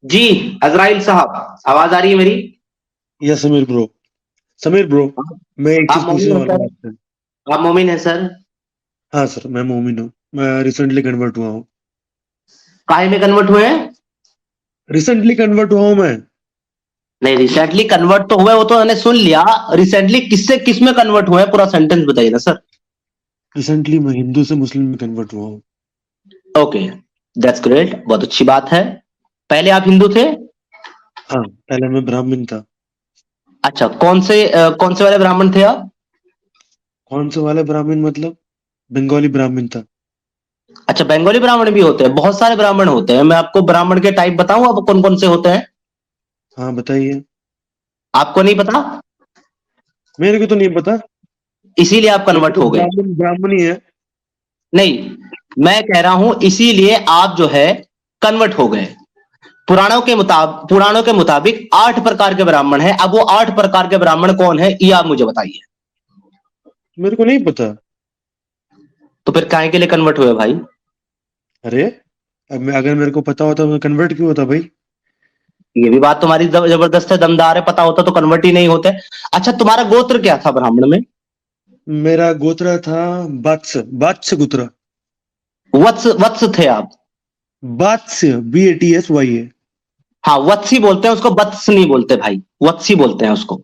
जी अजराइल साहब, आवाज आ रही है मेरी? यस समीर ब्रो, मैं एक आप चीज पूछने मोमिन हैं वाला हूँ सर? आपसे। आप मोमिन हैं सर? हाँ सर, मैं मोमिन हूँ। मैं रिसेंटली कन्वर्ट हुआ हूँ। काहे में कन्वर्ट हुए हैं? रिसेंटली कन्वर्ट हुआ हूँ मैं। नहीं, रिसेंटली कन्वर्ट तो हुए, वो तो मैंने सुन लिया। रिसेंटली किससे किस में कन्वर्ट हुए हैं, पूरा सेंटेंस बताइए ना सर। रिसेंटली मैं हिंदू से मुस्लिम में कन्वर्ट हुआ हूँ। ओके, दैट्स ग्रेट, बहुत अच्छी बात है। पहले आप हिंदू थे? हाँ, पहले मैं ब्राह्मण था। अच्छा, कौन से वाले ब्राह्मण थे आप? कौन से वाले ब्राह्मण मतलब? बंगाली ब्राह्मण था। अच्छा, बंगाली ब्राह्मण भी होते हैं? बहुत सारे ब्राह्मण होते हैं। मैं आपको ब्राह्मण के टाइप बताऊं अब कौन कौन से होते हैं? हाँ बताइए। आपको नहीं पता? मेरे को तो नहीं पता। इसीलिए आप मेरे को कन्वर्ट तो हो गए? ब्राह्मण ब्राह्मण ही है। नहीं, मैं कह रहा हूं इसीलिए आप जो है कन्वर्ट हो गए। पुराणों के मुताबिक 8 प्रकार के ब्राह्मण हैं। अब वो 8 प्रकार के ब्राह्मण कौन है, ये आप मुझे बताइए। मेरे को नहीं पता। तो फिर काहे के लिए कन्वर्ट हुए भाई? अरे, अगर मेरे को पता होता मैं कन्वर्ट क्यों होता भाई? ये भी बात तुम्हारी जबरदस्त है, दमदार है। पता होता तो कन्वर्ट ही नहीं होते। अच्छा, तुम्हारा गोत्र क्या था ब्राह्मण में? मेरा गोत्र था बात्स बात्स गोत्र। वत्स वत्स थे आप? बात्स, BATSY है। हाँ, वत्सी बोलते हैं उसको, वत्स नहीं बोलते भाई, वत्सी बोलते हैं उसको।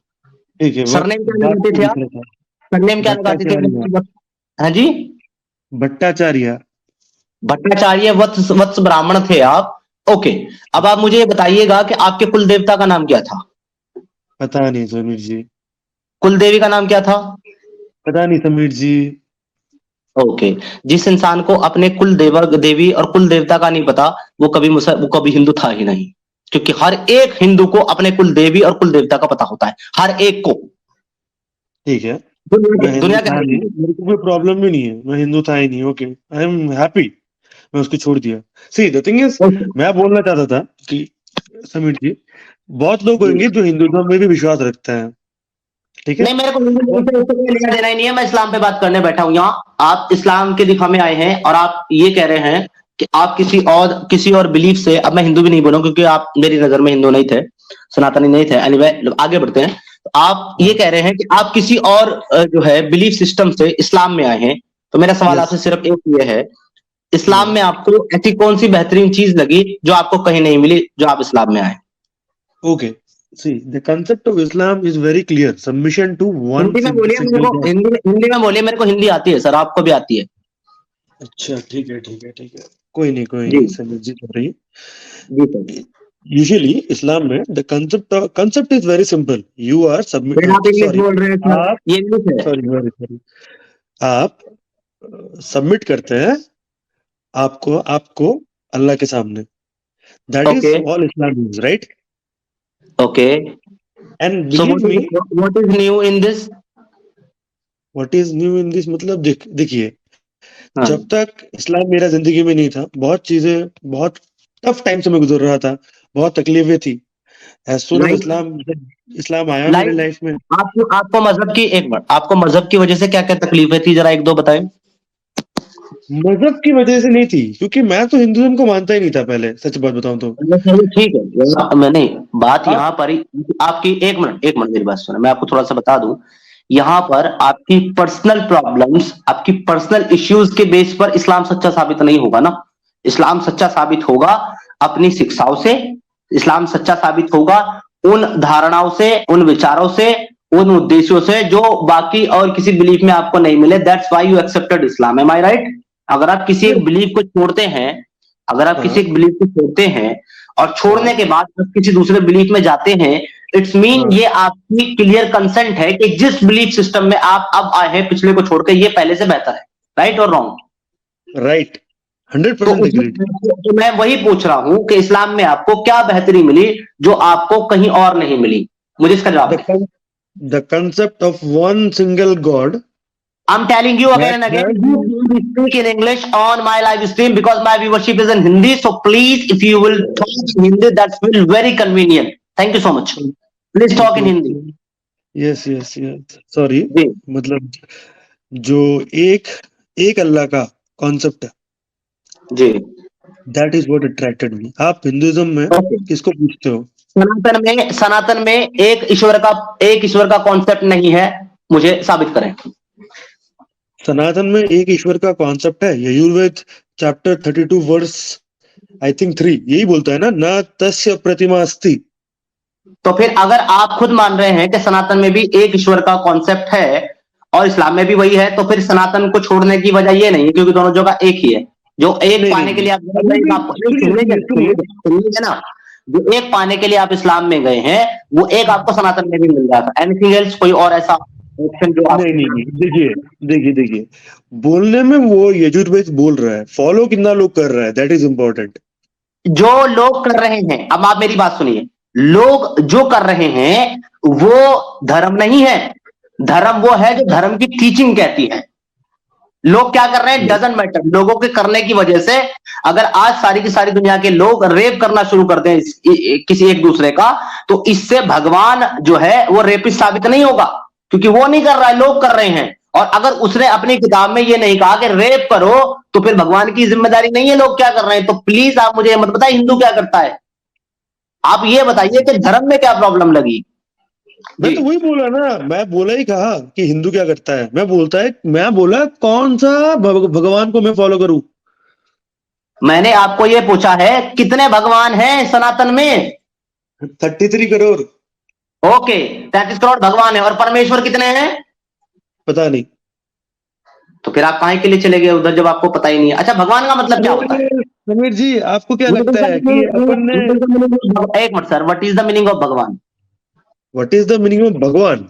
ठीक है, सरनेम क्या लगाते बात्स थे आप? गोत्र था। सरनेम क्या लगाते भट्टाचार्य। थे? हाँ जी? भट्टाचार्य। भट्टाचार्य, वत्स वत्स ब्राह्मण थे आप। ओके। अब आप मुझे ये बताइएगा कि आपके कुल देवता का नाम क्या था? पता नहीं समीर जी। कुल देवी का नाम क्या था? पता नहीं समीर जी। ओके। जिस इंसान को अपने कुल देवी और कुल देवता का नहीं पता, वो कभी हिंदू था ही नहीं। क्योंकि हर एक हिंदू को अपने कुल देवी और कुल देवता का पता होता है, हर एक को। ठीक है। मैं दुनिया हिंदू दुनिया के था हर नहीं, एक मेरे को कोई प्रॉब्लम भी नहीं है, मैं हिंदू था ही नहीं। Okay, I am happy. मैं उसको छोड़ दिया। सी द थिंग इज, को। मैं बोलना चाहता था कि समीर जी, बहुत लोग जी। होंगे जो हिंदुत्व में भी विश्वास रखते हैं। ठीक है। नहीं, मेरे को हिंदू धर्म बहुत से उससे कोई लेना देना ही नहीं है। मैं इस्लाम पे बात करने बैठा हूं यहाँ। आप इस्लाम के दिफा में आए हैं और आप ये कह रहे हैं कि आप किसी और बिलीफ से, अब मैं हिंदू भी नहीं बोलूं क्योंकि आप मेरी नजर में हिंदू नहीं थे, सनातनी नहीं थे। एनीवे, आगे बढ़ते हैं। तो आप ये कह रहे हैं कि आप किसी और जो है बिलीफ सिस्टम से इस्लाम में आए हैं। तो मेरा सवाल यस आपसे सिर्फ एक ये है, इस्लाम यस। में आपको ऐसी कौन सी बेहतरीन चीज लगी जो आपको कहीं नहीं मिली, जो आप इस्लाम में आए? Okay, see the concept of Islam is very clear, submission to one Hindi में बोलिए मेरे सिंगल को, गॉड। हिंदी में बोलिए मेरे को। हिंदी आती है सर, आपको भी आती है? अच्छा ठीक है ठीक है ठीक है। कोई जी। नहीं समीर जी, कर रही जी सर। यूजुअली इस्लाम में the concept is very simple. You are फिर सबमिट आप इंग्लिश सॉरी बोल रहे हैं सर, आप ये इंग्लिश है? Sorry very sorry. आप सबमिट करते हैं आपको आपको अल्लाह के सामने। That okay. Is all Islam is, right? Okay. And so believe me, what is new in this? What is new in this मतलब देखिए, हाँ। जब तक इस्लाम मेरा जिंदगी में नहीं था, बहुत चीजें, बहुत टफ टाइम से मैं गुजर रहा था, बहुत तकलीफें थी। एज सुन एज लाइक इस्लाम आया मेरे लाइक लाइफ में। आपको आपको मजहब की, एक मिनट, आपको मजहब की वजह से क्या क्या तकलीफें थी, जरा एक दो बताएं। मजहब की वजह से नहीं थी, क्योंकि मैं तो हिंदुज्म को मानता ही नहीं था पहले, सच बात बताऊं तो। अच्छा, चलिए ठीक है। मैंने बात आप यहाँ पर ही, आपकी एक मिनट मेरी बात सुनो, मैं आपको थोड़ा सा बता दूं। यहाँ पर आपकी पर्सनल प्रॉब्लम्स, आपकी पर्सनल इश्यूज के बेस पर इस्लाम सच्चा साबित नहीं होगा ना। इस्लाम सच्चा साबित होगा अपनी शिक्षाओं से। इस्लाम सच्चा साबित होगा उन धारणाओं से, उन विचारों से, उन उद्देश्यों से जो बाकी और किसी बिलीफ में आपको नहीं मिले। That's why you accepted Islam. Am I right? अगर आप किसी एक बिलीफ को छोड़ते हैं, अगर आप किसी हाँ एक बिलीफ को छोड़ते हैं और छोड़ने हाँ के बाद आप किसी दूसरे बिलीफ में जाते हैं, इट्स मीन हाँ, ये आपकी क्लियर कंसेंट है कि जिस बिलीफ सिस्टम में आप अब आए हैं पिछले को छोड़कर, ये पहले से बेहतर है। राइट और रॉन्ग? राइट। हंड्रेड तो परसेंट उसमें एग्रीड। तो मैं वही पूछ रहा हूं कि इस्लाम में आपको क्या बेहतरी मिली जो आपको कहीं और नहीं मिली? मुझे इसका जवाब दें। The the concept of one single God, I'm telling you again that and again, has you been. can't speak in English on my live stream because my viewership is in Hindi. So please, if you will talk in Hindi, that's will very convenient. Thank you so much. Please talk okay in Hindi. Okay. Yes yes yes, sorry. जी। मतलब जो एक एक अल्लाह का concept है, जी। That is what attracted me. आप Hinduism में Okay. किसको पूछते हो? सनातन में एक ईश्वर का कॉन्सेप्ट नहीं है, मुझे साबित करें। सनातन में एक ईश्वर का कॉन्सेप्ट है। Yajurveda chapter 32 verse I think 3 यही बोलता है ना, न तस्य प्रतिमा अस्ति। तो फिर अगर आप खुद मान रहे हैं कि सनातन में भी एक ईश्वर का कॉन्सेप्ट है और इस्लाम में भी वही है, तो फिर सनातन को छोड़ने की वजह ये नहीं है, क्योंकि दोनों जगह एक ही है। जो एक नहीं पाने नहीं के लिए नहीं, आप सुनिए सुनिए ना, जो एक पाने के लिए आप इस्लाम में गए हैं, वो एक आपको सनातन में भी मिल रहा था। एनीथिंग एल्स, कोई और ऐसा ऑप्शन जो आप नहीं नहीं नहीं, देखिए बोलने में वो यजुर्वेद बोल रहा है, फॉलो कितना लोग कर रहा है, दैट इज इम्पोर्टेंट। जो लोग कर रहे हैं, अब आप मेरी बात सुनिए, लोग जो कर रहे हैं वो धर्म नहीं है। धर्म वो है जो धर्म की टीचिंग कहती है। लोग क्या कर रहे हैं डजंट मैटर। लोगों के करने की वजह से अगर आज सारी की सारी दुनिया के लोग रेप करना शुरू कर दें किसी एक दूसरे का, तो इससे भगवान जो है वो रेपिस्ट साबित नहीं होगा, क्योंकि वो नहीं कर रहा है, लोग कर रहे हैं। और अगर उसने अपनी किताब में ये नहीं कहा कि रेप करो, तो फिर भगवान की जिम्मेदारी नहीं है लोग क्या कर रहे हैं। तो प्लीज आप मुझे मत बताइए हिंदू क्या करता है, आप ये बताइए कि धर्म में क्या प्रॉब्लम लगी। मैं तो वही बोला ना, मैं बोला ही कहा कि हिंदू क्या करता है। मैं बोला कौन सा भगवान को मैं फॉलो करूं। मैंने आपको ये पूछा है कितने भगवान हैं सनातन में? 33 करोड़। ओके, 33 करोड़ भगवान है, और परमेश्वर कितने हैं? पता नहीं। तो फिर आप काहे के लिए चले गए उधर जब आपको पता ही नहीं है? अच्छा, भगवान का मतलब क्या होता है? समीर जी, आपको क्या लगता है कि अपन ने एक minute sir, what is the meaning of Bhagwan? What is the meaning of Bhagwan?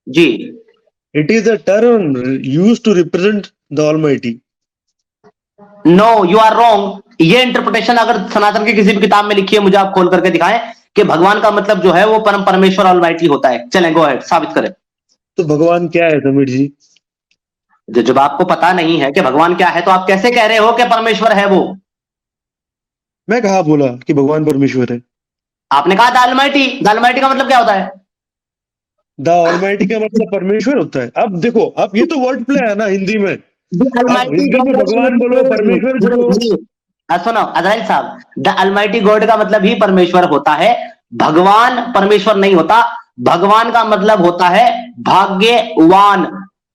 जी, it is a term used to represent the almighty. No, you are wrong. ये इंटरप्रिटेशन अगर सनातन की किसी भी किताब में लिखी है, मुझे आप खोल करके दिखाएं कि भगवान का मतलब जो है वो परम परमेश्वर ऑलमाइटी होता है। चलें, गो अहेड, साबित करें। तो भगवान क्या है समीर जी? जब आपको पता नहीं है कि भगवान क्या है, तो आप कैसे कह रहे हो कि परमेश्वर है वो? मैं कहा बोला कि भगवान परमेश्वर है? आपने कहा द ऑलमाइटी। द ऑलमाइटी का मतलब क्या होता है? द ऑलमाइटी का मतलब परमेश्वर होता है। अब देखो, अब ये तो वर्ड प्ले है ना हिंदी में। अब हिंदी में भगवान बोलो, परमेश्वर बोलो। सुनो अजराइल साहब, द अलमाइटी गॉड का मतलब ही परमेश्वर होता है। भगवान परमेश्वर नहीं होता। भगवान का मतलब होता है भाग्यवान,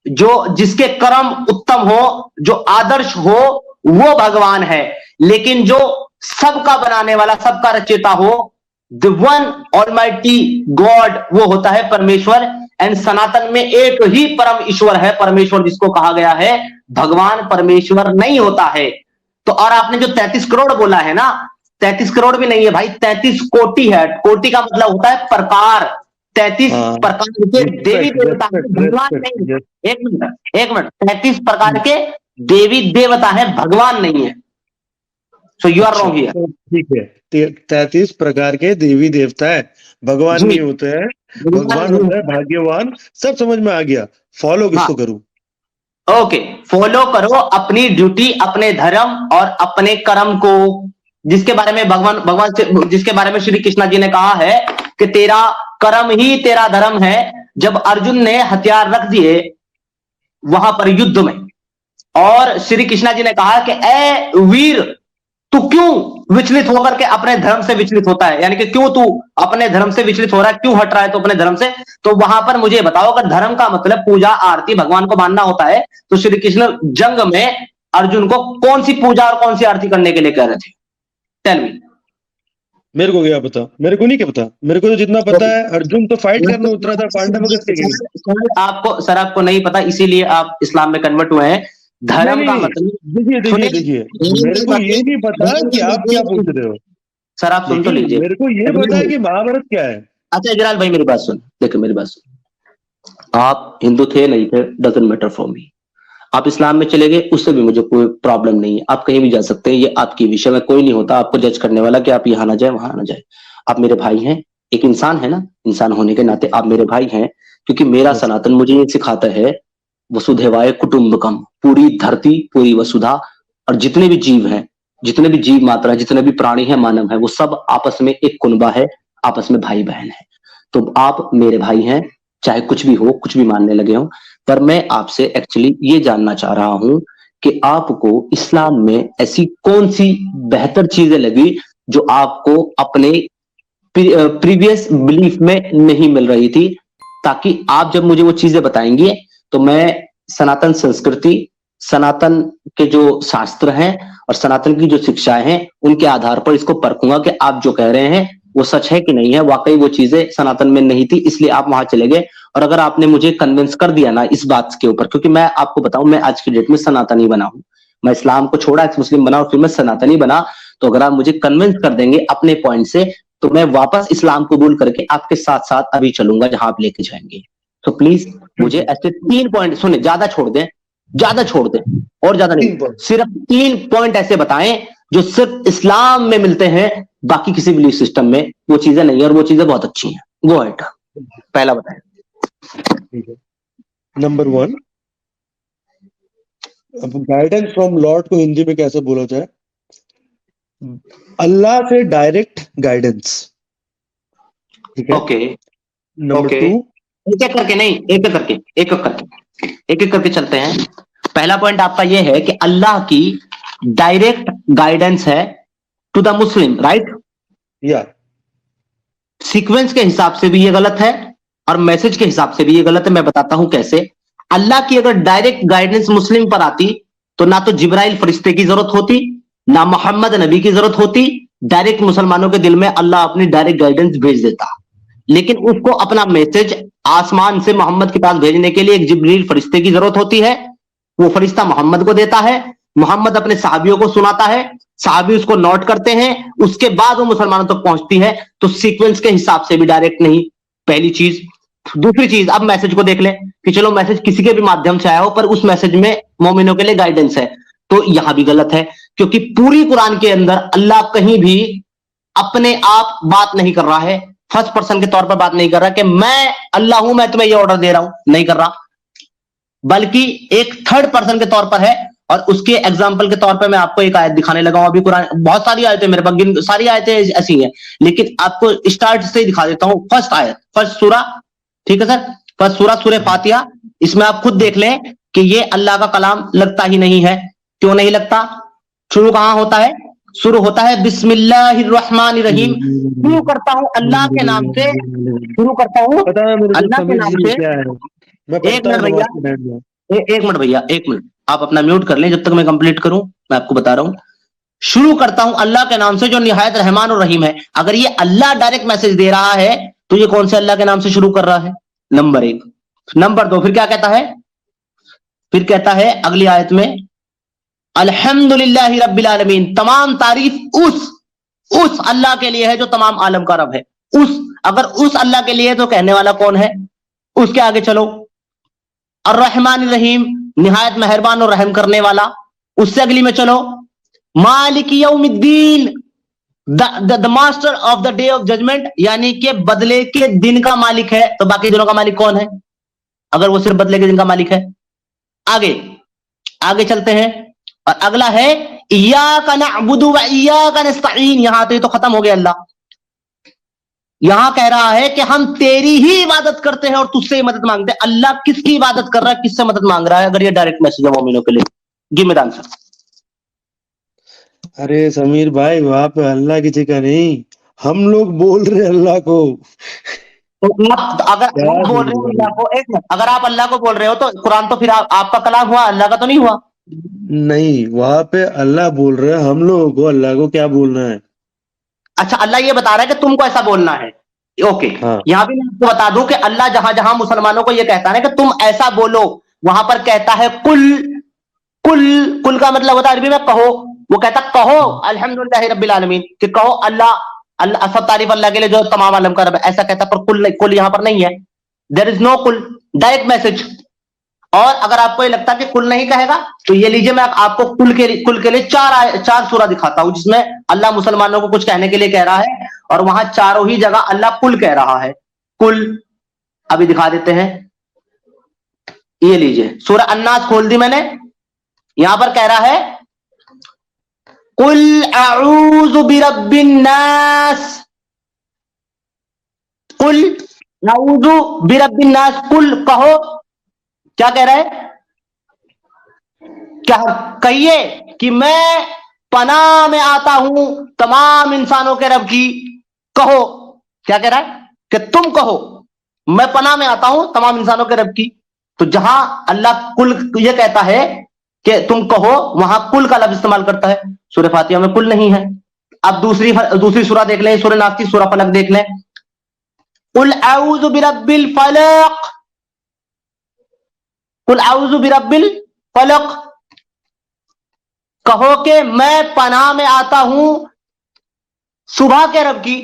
जो जिसके कर्म उत्तम हो, जो आदर्श हो, वो भगवान है। लेकिन जो सबका बनाने वाला, सबका रचयिता हो, द वन ऑलमाइटी गॉड, वो होता है परमेश्वर। एंड सनातन में एक ही परम ईश्वर है, परमेश्वर, जिसको कहा गया है भगवान परमेश्वर नहीं होता है। तो और आपने जो 33 करोड़ बोला है ना, 33 करोड़ भी नहीं है भाई, 33 कोटि है। कोटि का मतलब होता है प्रकार। 33 प्रकार के देवी देवता, भगवान नहीं। एक मिनट, 33 प्रकार के देवी देवता है, भगवान नहीं है। So you are wrong here. ठीक है, 33 प्रकार के देवी देवता है, भगवान नहीं होते हैं। भगवान होता है भाग्यवान। सब समझ में आ गया। फॉलो किसको करूं? ओके, फॉलो करो अपनी ड्यूटी, अपने धर्म और अपने कर्म को, जिसके बारे में भगवान से, जिसके बारे में श्री कृष्ण जी ने कहा है कि तेरा कर्म ही तेरा धर्म है। जब अर्जुन ने हथियार रख दिए वहां पर युद्ध में, और श्री कृष्ण जी ने कहा कि ए वीर, तू क्यों विचलित होकर के अपने धर्म से विचलित होता है, यानी कि क्यों तू अपने धर्म से विचलित हो रहा है, क्यों हट रहा है तो अपने धर्म से। तो वहां पर मुझे बताओ, अगर धर्म का मतलब पूजा आरती भगवान को मानना होता है, तो श्री कृष्ण जंग में अर्जुन को कौन सी पूजा और कौन सी आरती करने के लिए कह रहे थे? Tell me. मेरे को क्या पता? मेरे को नहीं क्या पता। मेरे को तो जितना पता है, अर्जुन तो फाइट करने उतरा था पांडवों के। आपको सर, आपको नहीं पता, इसीलिए आप इस्लाम में कन्वर्ट हुए हैं। धर्म का मतलब, देखिए, मेरे को ये नहीं पता कि आप क्या पूछ रहे हो। सर आप सुन तो लीजिए, मेरे को ये पता है कि महाभारत क्या है। अच्छा इजराइल भाई, मेरी बात सुन, देखो मेरी बात सुन। आप हिंदू थे नहीं थे, डजंट मैटर फॉर मी। आप इस्लाम में चले गए, उससे भी मुझे कोई प्रॉब्लम नहीं है। आप कहीं भी जा सकते हैं, ये आपकी विषय में कोई नहीं होता आपको जज करने वाला कि आप यहाँ ना जाए वहां ना जाए। आप मेरे भाई हैं, एक इंसान है ना, इंसान होने के नाते आप मेरे भाई हैं। क्योंकि मेरा सनातन मुझे ये सिखाता है, वसुधैवाय कुटुंबकम, पूरी धरती, पूरी वसुधा, और जितने भी जीव हैं, जितने भी जीव मात्रा, जितने भी प्राणी हैं, मानव है, वो सब आपस में एक कुनबा है, आपस में भाई बहन है। तो आप मेरे भाई हैं, चाहे कुछ भी हो, कुछ भी मानने लगे हो। पर मैं आपसे एक्चुअली ये जानना चाह रहा हूं कि आपको इस्लाम में ऐसी कौन सी बेहतर चीजें लगी जो आपको अपने प्रीवियस बिलीफ में नहीं मिल रही थी, ताकि आप जब मुझे वो चीजें बताएंगे तो मैं सनातन संस्कृति, सनातन के जो शास्त्र हैं और सनातन की जो शिक्षाएं हैं उनके आधार पर इसको परखूंगा कि आप जो कह रहे हैं वो सच है कि नहीं है, वाकई वो चीजें सनातन में नहीं थी इसलिए आप वहां चले गए। और अगर आपने मुझे कन्विंस कर दिया ना इस बात के ऊपर, क्योंकि मैं आपको बताऊं मैं आज की डेट में सनातनी बना हूं, मैं इस्लाम को छोड़ा एक्स मुस्लिम बना और फिर मैं सनातनी बना, तो अगर आप मुझे कन्विंस कर देंगे अपने पॉइंट से तो मैं वापस इस्लाम कबूल करके आपके साथ साथ अभी चलूंगा जहां आप लेके जाएंगे। तो प्लीज मुझे ऐसे 3 पॉइंट सुने, ज्यादा छोड़ दें, ज्यादा छोड़ दें और ज्यादा नहीं, सिर्फ 3 पॉइंट ऐसे बताएं जो सिर्फ इस्लाम में मिलते हैं, बाकी किसी बिलीफ सिस्टम में वो चीजें नहीं है और वो चीजें बहुत अच्छी हैं। गो अहेड, पहला बताएं। नंबर 1, अब गाइडेंस फ्रॉम लॉर्ड को हिंदी में कैसे बोला जाए? अल्लाह से डायरेक्ट गाइडेंस। ठीक है, ओके नंबर 2, एक एक करके नहीं, एक एक करके चलते हैं। पहला पॉइंट आपका यह है कि अल्लाह की डायरेक्ट गाइडेंस है टू द मुस्लिम, राइट? या सीक्वेंस के हिसाब से भी ये गलत है और मैसेज के हिसाब से भी ये गलत है। मैं बताता हूं कैसे। अल्लाह की अगर डायरेक्ट गाइडेंस मुस्लिम पर आती तो ना तो जिब्राइल फरिश्ते की जरूरत होती, ना मोहम्मद नबी की जरूरत होती, डायरेक्ट मुसलमानों के दिल में अल्लाह अपनी डायरेक्ट गाइडेंस भेज देता। लेकिन उसको अपना मैसेज आसमान से मोहम्मद के पास भेजने के लिए एक जिब्रील फरिश्ते की जरूरत होती है। वो फरिश्ता मोहम्मद को देता है, मोहम्मद अपने सहाबियों को सुनाता है, सहाबी उसको नोट करते हैं, उसके बाद वो मुसलमानों तक पहुंचती है। तो सीक्वेंस के हिसाब से भी डायरेक्ट नहीं, पहली चीज। दूसरी चीज, अब मैसेज को देख लें कि चलो मैसेज किसी के भी माध्यम से आया हो पर उस मैसेज में मोमिनों के लिए गाइडेंस है, तो यहां भी गलत है, क्योंकि पूरी कुरान के अंदर अल्लाह कहीं भी अपने आप बात नहीं कर रहा है, फर्स्ट पर्सन के तौर पर बात नहीं कर रहा कि मैं अल्लाह हूं, मैं तुम्हें ये ऑर्डर दे रहा हूं, नहीं कर रहा, बल्कि एक थर्ड पर्सन के तौर पर है। और उसके एग्जाम्पल के तौर पर मैं आपको एक आयत दिखाने लगा हूं। अभी कुरान बहुत सारी आयतें मेरे पास, सारी आयतें ऐसी हैं, लेकिन आपको स्टार्ट से ही दिखा देता हूं। फर्स्ट आयत, फर्स्ट सूरा, ठीक है सर, फर्स्ट सूरा सूरह फातिहा। इसमें आप खुद देख लें कि ये अल्लाह का कलाम लगता ही नहीं है। क्यों नहीं लगता? शुरू कहां होता है? शुरू होता है बिस्मिल्लाहिर्रहमानिर्रहीम। शुरू करता हूं अल्लाह के नाम से, शुरू करता हूं अल्लाह के नाम से। एक मिनट भैया, एक मिनट भैया, एक मिनट, आप अपना म्यूट कर लें जब तक मैं कंप्लीट करूं। मैं आपको बता रहा हूं, शुरू करता हूं अल्लाह के नाम से जो निहायत रहमान और रहीम है। अगर ये अल्लाह डायरेक्ट मैसेज दे रहा है तो ये कौन से अल्लाह के नाम से शुरू कर रहा है? नंबर 1। नंबर 2, फिर क्या कहता है? फिर कहता है अगली आयत में, अल्हम्दुलिल्लाहि रब्बिल आलमीन, तमाम तारीफ उस अल्लाह के लिए है जो तमाम आलम का रब है। अगर उस अल्लाह के लिए है तो कहने वाला कौन है? उसके आगे चलो, अर्रहमान रहीम, निहायत मेहरबान और रहम करने वाला। उससे अगली में चलो, मालिक यौमिद्दीन, the master of the day of judgment, यानी कि बदले के दिन का मालिक है। तो बाकी दिनों का मालिक कौन है अगर वो सिर्फ बदले के दिन का मालिक है? आगे चलते हैं और अगला है इय्याका नअबुदु व इय्याका नस्तईन। यहां आते तो खत्म हो गया अल्लाह। यहां कह रहा है कि हम तेरी ही इबादत करते हैं और तुझसे ही मदद मांगते हैं। अल्लाह किसकी इबादत कर रहा है, किससे मदद मांग रहा है? अगर ये डायरेक्ट मैसेज है मोमिनों के लिए, गिव मी द आंसर। अरे समीर भाई, वहां पे अल्लाह की जगह नहीं, हम लोग बोल रहे अल्लाह को। तो आप अगर आप बोल रहे हो अल्लाह को, एक मिनट, अगर आप अल्लाह को बोल रहे हो तो कुरान तो फिर आपका कलाम हुआ, अल्लाह का तो नहीं हुआ। नहीं, वहां पे अल्लाह बोल रहे हैं, हम लोगों को अल्लाह को क्या बोलना है? अच्छा, अल्लाह ये बता रहा है कि तुमको ऐसा बोलना है। ओके, हाँ। यहां भी मैं आपको बता दूं कि अल्लाह जहां जहां मुसलमानों को ये कहता है कि तुम ऐसा बोलो, वहां पर कहता है कुल। कुल का मतलब होता है अरबी में कहो। वो कहता कहो अल्हम्दुलिल्लाहि रब्बिल आलमीन, कि कहो अल्लाह सब तारीफ अल्लाह के लिए जो तमाम आलम का रब है, ऐसा कहता। पर कुल यहां पर नहीं है, देयर इज नो कुल, डायरेक्ट मैसेज। और अगर आपको ये लगता है कि कुल नहीं कहेगा तो ये लीजिए, मैं आपको कुल के लिए चार सूरा दिखाता हूं जिसमें अल्लाह मुसलमानों को कुछ कहने के लिए कह रहा है और वहां चारों ही जगह अल्लाह कुल कह रहा है। कुल अभी दिखा देते हैं, ये लीजिए सूरा अन्नास खोल दी मैंने। यहां पर कह रहा है कुल अऊज़ु बिरब्बिन नास, कुल अऊज़ु बिरब्बिन नास, कुल कहो। क्या कह रहा है? क्या कहिए कि मैं पनाह में आता हूं तमाम इंसानों के रब की। कहो, क्या कह रहा है कि तुम कहो मैं पनाह में आता हूं तमाम इंसानों के रब की। तो जहां अल्लाह कुल ये कहता है कि तुम कहो, वहां कुल का लफ्ज इस्तेमाल करता है। सूरह फातिहा में कुल नहीं है। अब दूसरी सूरह देख लें, सूरह नास की सूरह फलक देख लें। कुल औज़ु बिरब्बिल फलक, कुल औज़ु बिरब्बिल फलक, कहो कि मैं पनाह में आता हूं सुबह के रब की।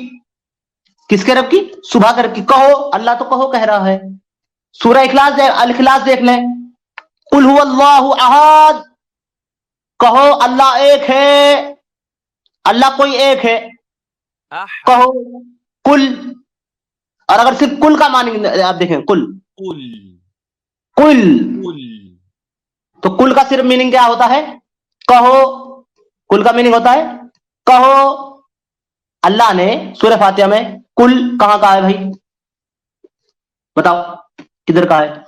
किसके रब की? सुबह के रब की। कहो, अल्लाह तो कहो कह रहा है। सूरह अल इखलास देख लें। कुल हुवल्लाहु अहद, कहो अल्लाह एक है, अल्लाह कोई एक है। कहो कुल। और अगर सिर्फ कुल का मानिंग आप देखें, कुल कुल, तो कुल का सिर्फ मीनिंग क्या होता है? कहो। कुल का मीनिंग होता है कहो। अल्लाह ने सूरह फातिहा में कुल कहां कहा है भाई? बताओ किधर कहा है?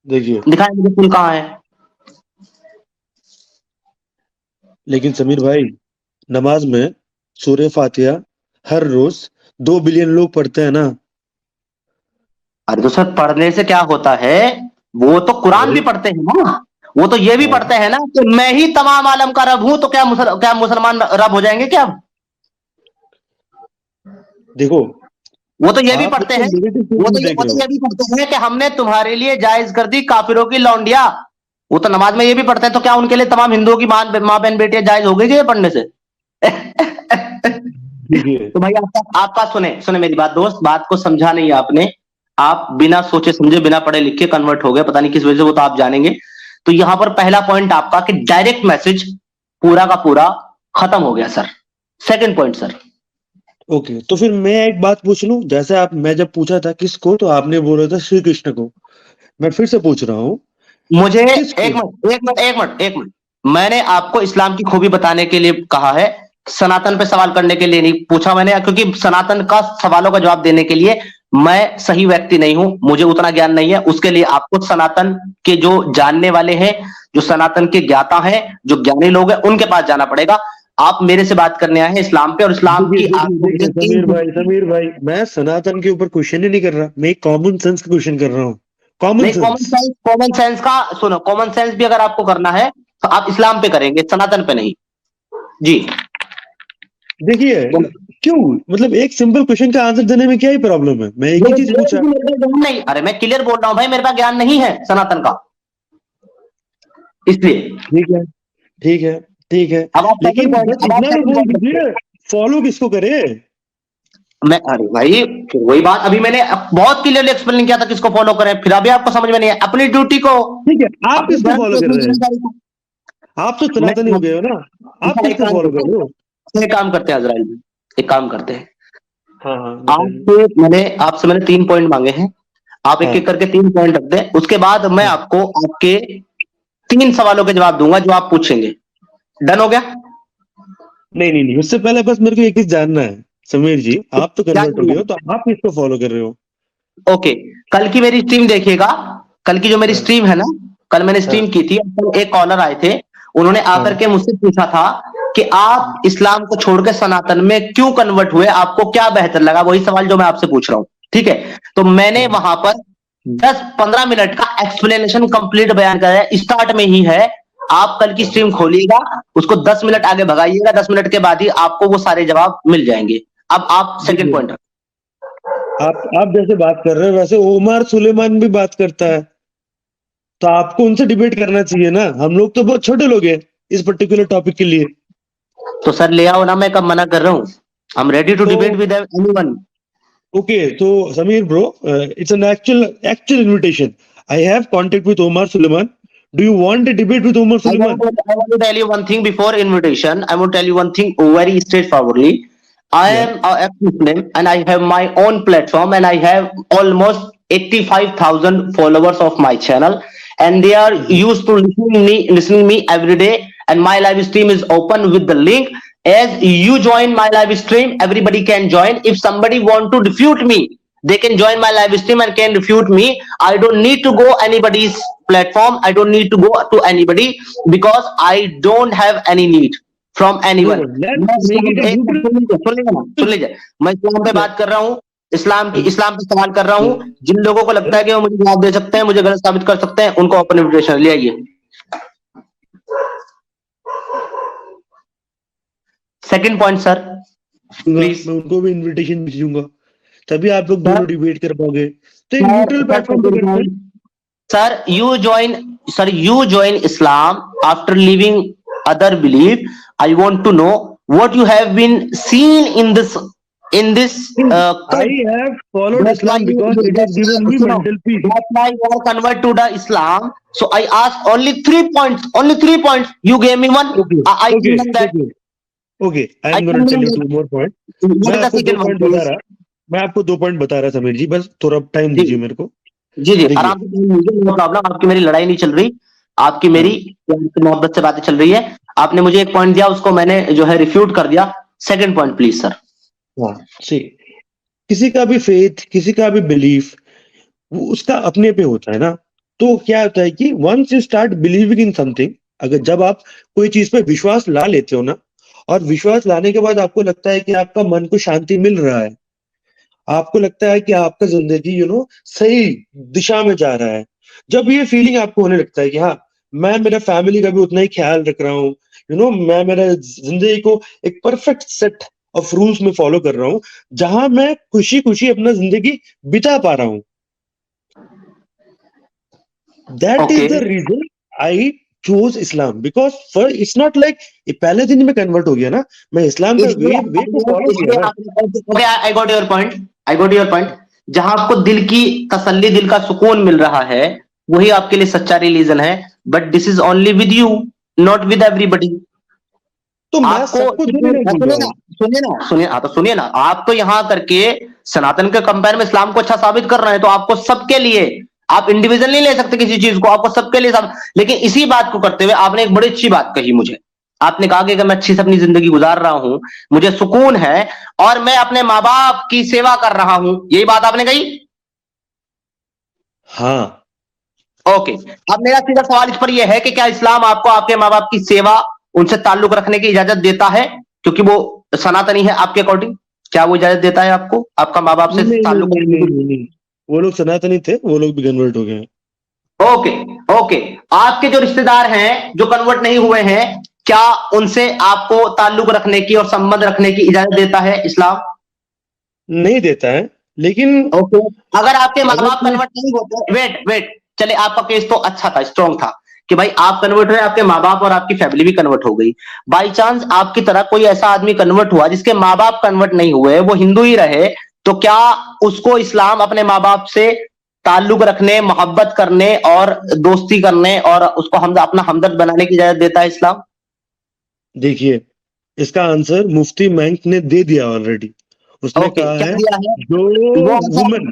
देखिए, दिखाएं मुझे कुल कहां है। लेकिन समीर भाई, नमाज में सूरह फातिहा हर रोज 2 बिलियन लोग पढ़ते हैं ना। अरे तो सर, पढ़ने से क्या होता है? वो तो कुरान भी पढ़ते हैं ना। वो तो ये भी पढ़ते हैं ना कि मैं ही तमाम आलम का रब हूं। तो क्या मुसलमान रब हो जाएंगे क्या? देखो, वो तो ये भी आप पढ़ते हैं, negative वो तो देख रहे हो। ये भी पढ़ते हैं कि हमने तुम्हारे लिए जायज कर दी काफिरों की लौंडिया। वो तो नमाज में ये भी पढ़ते हैं। तो क्या उनके लिए तमाम हिंदुओं की मां बहन बेटियां जायज हो गई ये पढ़ने से? देखिए, तो भाई आपका सुने मेरी बात दोस्त, बात को समझा नहीं आपने। आप बिना सोचे समझे, बिना पढ़े लिखे कन्वर्ट हो गए, पता नहीं किस वजह से, वो तो आप जानेंगे। तो यहां पर पहला पॉइंट आपका कि डायरेक्ट मैसेज पूरा का पूरा खत्म हो गया sir. Second point sir. Okay, तो फिर मैं एक बात पूछ लूं। जैसे मैं जब पूछा था किसको, तो आपने बोला था श्री कृष्ण को। मैं फिर से पूछ रहा हूँ, मुझे किसको? एक मिनट, मैंने आपको इस्लाम की खूबी बताने के लिए कहा है, सनातन पे सवाल करने के लिए नहीं पूछा मैंने। क्योंकि सनातन का सवालों का जवाब देने के लिए मैं सही व्यक्ति नहीं हूं, मुझे उतना ज्ञान नहीं है। उसके लिए आपको सनातन के जो जानने वाले हैं, जो सनातन के ज्ञाता हैं, जो ज्ञानी लोग हैं, उनके पास जाना पड़ेगा। आप मेरे से बात करने आए हैं इस्लाम पे, और इस्लाम की समीर भाई, मैं सनातन के ऊपर क्वेश्चन ही नहीं कर रहा। मैं एक कॉमन सेंस का क्वेश्चन कर रहा हूँ। कॉमन सेंस का सुनो। कॉमन सेंस भी अगर आपको करना है तो आप इस्लाम पे करेंगे, सनातन पे नहीं। जी देखिए, क्यों? मतलब एक सिंपल क्वेश्चन का आंसर देने में क्या ही प्रॉब्लम है? मैं एक ही चीज पूछा। नहीं, अरे मैं क्लियर बोल रहा हूं भाई, मेरे पास ज्ञान नहीं है सनातन का, इसलिए। ठीक है, ठीक है, ठीक है। अब आप लेकिन फॉलो किसको करे? मैं, अरे भाई वही बात अभी मैंने बहुत क्लियरली एक्सप्लेन किया था किसको फॉलो करें, फिर अभी आपको समझ में नहीं है अपनी ड्यूटी को। ठीक है, आप किसको फॉलो कर रहे हैं? आप तो सनातनी हो गए हो ना, आप किसको फॉलो कर रहे हो? एक काम करते हैं अजराइल जी, एक काम करते हैं। हाँ, आपसे मैंने 3 पॉइंट मांगे हैं, आप एक एक करके 3 पॉइंट रख दें। उसके बाद मैं आपको आपके 3 सवालों के जवाब दूंगा जो आप पूछेंगे। डन हो गया? नहीं, उससे पहले बस मेरे को एक चीज जानना है समीर जी। आप तो कन्वर्ट हो गए हो, तो आप किसको फॉलो कर रहे हो? ओके, कल की मेरी स्ट्रीम देखिएगा। कल की जो मेरी स्ट्रीम है ना, कल मैंने स्ट्रीम की थी। एक कॉलर आए थे, उन्होंने आकर के मुझसे पूछा था कि आप इस्लाम को छोड़कर सनातन में क्यों कन्वर्ट हुए, आपको क्या बेहतर लगा। वही सवाल जो मैं आपसे पूछ रहा हूं, ठीक है? तो मैंने वहां पर 10-15 मिनट का एक्सप्लेनेशन कंप्लीट बयान कराया, स्टार्ट में ही है। आप कल की स्ट्रीम खोलिएगा, उसको 10 मिनट आगे भगाइएगा, 10 मिनट के बाद ही आपको वो सारे जवाब मिल जाएंगे। अब आप सेकंड पॉइंट। आप जैसे बात कर रहे हो वैसे उमर सुलेमान भी बात करता है, तो आपको उनसे डिबेट करना चाहिए ना। हम लोग तो बहुत छोटे लोग हैं इस पर्टिकुलर टॉपिक के लिए। तो सर ले आओ ना, मैं कब मना कर रहा हूँ। I am ready to debate with anyone. Okay, तो Sameer bro, it's an actual invitation. I have contact with Omar Suleiman. Do you want a debate with Omar Suleiman? I want to tell you one thing before invitation. I want to tell you one thing very straightforwardly. I am a Muslim and I have my own platform and I have almost 85,000 followers of my channel, and they are used to listening me every day, and my live stream is open with the link. As you join my live stream, everybody can join. If somebody want to refute me, they can join my live stream and can refute me. I don't need to go anybody's platform, I don't need to go to anybody because I don't have any need from anyone. सुन लीजिए, मैं इस्लाम पे बात कर रहा हूँ, इस्लाम पे सवाल कर रहा हूँ। जिन लोगों को लगता है कि वो मुझे जवाब दे सकते हैं, मुझे गलत साबित कर सकते हैं, उनको ओपन इन्विटेशन ले आइए। Second point sir, please. मैं उनको भी इनविटेशन भेजूंगा, तभी आप लोग दोनों डिबेट कर पाओगे। तो एक न्यूट्रल प्लेटफॉर्म पे करते हैं। Sir you join Islam after leaving other belief. I want to know what you have been seen in this I have followed Islam because it has given me mental peace. That's why you are convert to the Islam. So I asked only 3 points. Only 3 points. You gave me one. Okay. I am going to tell you 2 more points. मैं आपको 2 point बता रहा समीर जी, बस थोड़ा time दीजिए मेरे को। जी आराम से, नो प्रॉब्लम। आपकी मेरी लड़ाई नहीं चल रही, आपकी मेरी मोहब्बत से बातें चल रही है। आपने मुझे एक पॉइंट दिया, उसको मैंने जो है रिफ्यूट कर दिया। Second point please sir. किसी का भी फेथ, किसी का भी बिलीफ, वो उसका अपने पे होता है ना। तो क्या होता है कि once you start believing in something, अगर जब आप कोई चीज पे विश्वास ला लेते हो ना, और विश्वास लाने के बाद आपको लगता है कि आपका मन को शांति मिल रहा है, आपको लगता है कि आपका जिंदगी सही दिशा में जा रहा है, जब ये फीलिंग आपको होने लगता है कि हाँ, मैं मेरा फैमिली का भी उतना ही ख्याल रख रहा हूँ, मैं मेरा जिंदगी को एक परफेक्ट सेट ऑफ रूल्स में फॉलो कर रहा हूँ, जहां मैं खुशी खुशी अपना जिंदगी बिता पा रहा हूँ, that is the reason I choose Islam. Because for it's not like पहले दिन में कन्वर्ट हो गया ना, मैं इस्लाम का वे को फॉलो किया। I got your point. जहां आपको दिल की तसल्ली, दिल का सुकून मिल रहा है, वही आपके लिए सच्चा रिलीजन है। But this is only with you, not with everybody. तो मैं सबको सुनिए ना, आप तो यहाँ करके सनातन के कंपेयर में इस्लाम को अच्छा साबित कर रहे हैं, तो आपको सबके लिए, आप इंडिविजुअल नहीं ले सकते किसी चीज को, आपको सबके लिए लेकिन इसी बात को करते हुए आपने एक बड़ी अच्छी बात कही मुझे। आपने कहा कि मैं अच्छी से अपनी जिंदगी गुजार रहा हूं, मुझे सुकून है और मैं अपने माँ बाप की सेवा कर रहा हूं, यही बात आपने कही। हाँ, ओके। अब मेरा सीधा सवाल इस पर यह है कि क्या इस्लाम आपको आपके माँ बाप की सेवा, उनसे ताल्लुक रखने की इजाजत देता है, क्योंकि वो सनातनी है आपके अकॉर्डिंग? क्या वो इजाजत देता है आपको आपका माँ बाप से ताल्लुक? नहीं, वो लोग सनातनी थे, वो लोग भी कन्वर्ट हो गए। ओके। आपके जो रिश्तेदार हैं जो कन्वर्ट नहीं हुए हैं, क्या उनसे आपको ताल्लुक रखने की और संबंध रखने की इजाजत देता है इस्लाम? नहीं देता है, लेकिन अगर आपके माँ बाप कन्वर्ट नहीं होते, वेट, चले आपका केस तो अच्छा था, स्ट्रॉन्ग था कि भाई आप कन्वर्ट हुए, आपके माँ बाप और आपकी फैमिली भी कन्वर्ट हो गई। बाई चांस आपकी तरह कोई ऐसा आदमी कन्वर्ट हुआ जिसके माँ बाप कन्वर्ट नहीं हुए, वो हिंदू ही रहे, तो क्या उसको इस्लाम अपने माँ बाप से ताल्लुक रखने, मोहब्बत करने और दोस्ती करने और उसको अपना हमदर्द बनाने की इजाजत देता है इस्लाम? देखिए, इसका आंसर मुफ्ती बैंक ने दे दिया ऑलरेडी। उसने कहा है जो वुमन,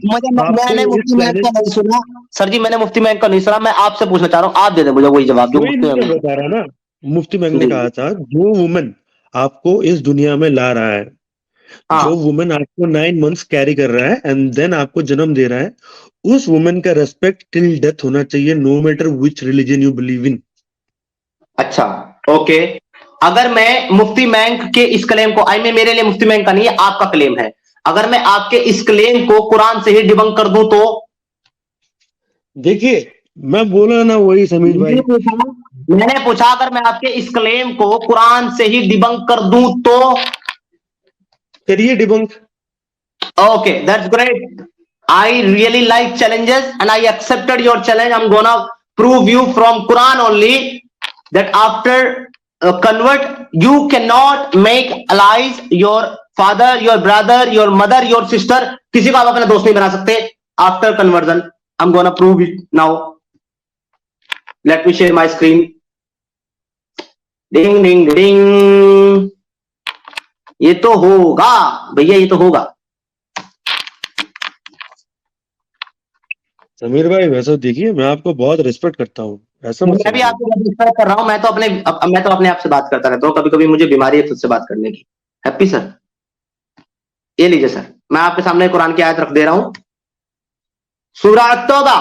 मैंने मुफ्ती बैंक का नहीं सुना सर जी, मैंने मुफ्ती बैंक का नहीं सुना, मैं आपसे पूछना चाह रहा हूँ, आप दे दें मुझे वही जवाब जो मुफ्ती बैंक बता रहा ना। मुफ्ती बैंक ने कहा था जो वुमन आपको इस दुनिया में ला रहा है, जो वुमन आपको 9 months कैरी कर रहा है एंड देन आपको जन्म दे रहा है, उस वुमन का रेस्पेक्ट टिल डेथ होना चाहिए, no matter which religion you believe in. अच्छा, ओके। अगर मैं मुफ्ती बैंक के इस क्लेम को, मेरे लिए मुफ्ती बैंक का नहीं है, आपका क्लेम है, अगर मैं आपके इस क्लेम को कुरान से ही डिबंक कर दूं तो? देखिए, मैं बोला ना वही समीर भाई, मैंने पूछा अगर मैं आपके इस क्लेम को कुरान से ही डिबंक कर दूं तो? करिए debunk. Okay, that's great. I really like challenges and I accepted your challenge. I'm gonna prove you from Quran only that after convert you cannot make allies your father, your brother, your mother, your sister. किसी को आप अपना दोस्त नहीं बना सकते after conversion. I'm gonna prove it now. Let me share my screen. Ding ding ding. ये तो होगा भैया, ये तो होगा। समीर भाई वैसा देखिए, मैं आपको बहुत रिस्पेक्ट करता हूँ, ऐसा मैं भी आपको रिस्पेक्ट कर रहा हूँ। मैं तो अपने आप से बात करता रहता हूँ, कभी कभी मुझे बीमारी है खुद से बात करने की। हैप्पी सर, ये लीजिए सर, मैं आपके सामने कुरान की आयत रख दे रहा हूँ, सूरा अत्तौबा,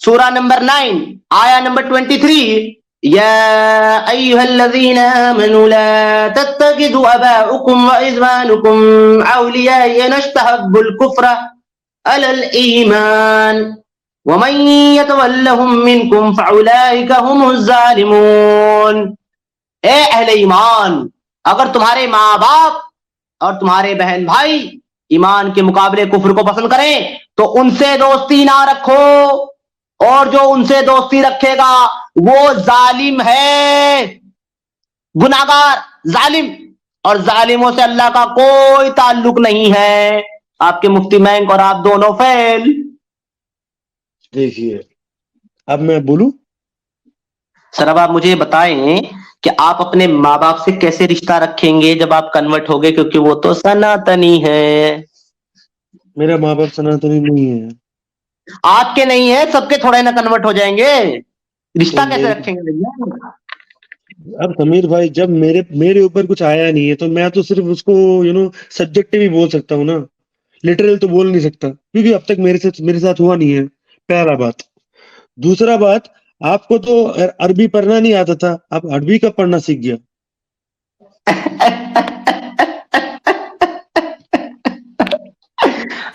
सूरा नंबर 9, आया नंबर 23, या अय्युहल्लज़ीना आमनू ला तत्तखिज़ू अबाउकुम व इज़वानुकुम औलिया यनस्तहब्बुल कुफ्र अलल ईमान व मन यतवल्लहुम मिनकुम फउलाइका हुमुज़ ज़ालिमून। ए अहले ईमान, अगर तुम्हारे माँ बाप और तुम्हारे बहन भाई ईमान के मुकाबले कुफ्र को पसंद करें तो उनसे दोस्ती ना रखो, और जो उनसे दोस्ती रखेगा वो जालिम है, गुनाहगार, जालिम, और जालिमों से अल्लाह का कोई ताल्लुक नहीं है। आपके मुफ्ती बैंक और आप दोनों फेल। देखिए, अब मैं बोलूं? सर अब आप मुझे बताएं कि आप अपने माँ बाप से कैसे रिश्ता रखेंगे जब आप कन्वर्ट हो गए, क्योंकि वो तो सनातनी है। मेरा माँ बाप सनातनी नहीं है। आपके नहीं है, सबके थोड़े ना कन्वर्ट हो जाएंगे, रिश्ता तो कैसे मेरे रखेंगे भैया? अब समीर भाई, जब मेरे मेरे ऊपर कुछ आया नहीं है तो मैं तो सिर्फ उसको सब्जेक्टिव ही बोल सकता हूँ ना, लिटरल तो बोल नहीं सकता, क्योंकि अब तक मेरे साथ हुआ नहीं है। पहला बात। दूसरा बात, आपको तो अरबी पढ़ना नहीं आता था, आप अरबी कब पढ़ना सीख गया?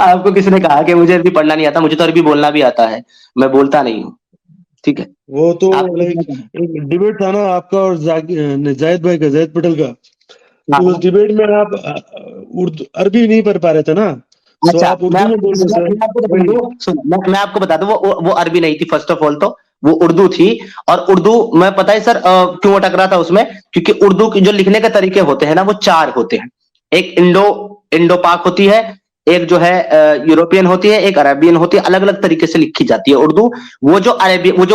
आपको किसने कहा कि मुझे अरबी पढ़ना नहीं आता? मुझे तो अरबी बोलना भी आता है, मैं बोलता नहीं हूँ, ठीक है। वो तो आपको लाइक एक डिबेट था ना आपका और जायद भाई का, जायद पटेल का। तो उस हाँ, डिबेट में आप उर्दू अरबी नहीं पढ़ पा रहे थे ना, तो अच्छा, आप मैं उर्दू में आपको बोल रहे थे। मैं आपको बता वही। दूं, सुनो, मैं आपको बता दूं, वो अरबी नहीं थी, फर्स्ट ऑफ ऑल तो वो उर्दू थी। और उर्दू मैं पता है सर क्यों अटक रहा था उसमें, क्योंकि उर्दू की जो लिखने के तरीके होते हैं ना वो चार होते हैं। एक इंडो पाक होती है, एक जो है यूरोपियन होती है, एक अरेबियन होती है, अलग अलग तरीके से लिखी जाती है उर्दू। वो जो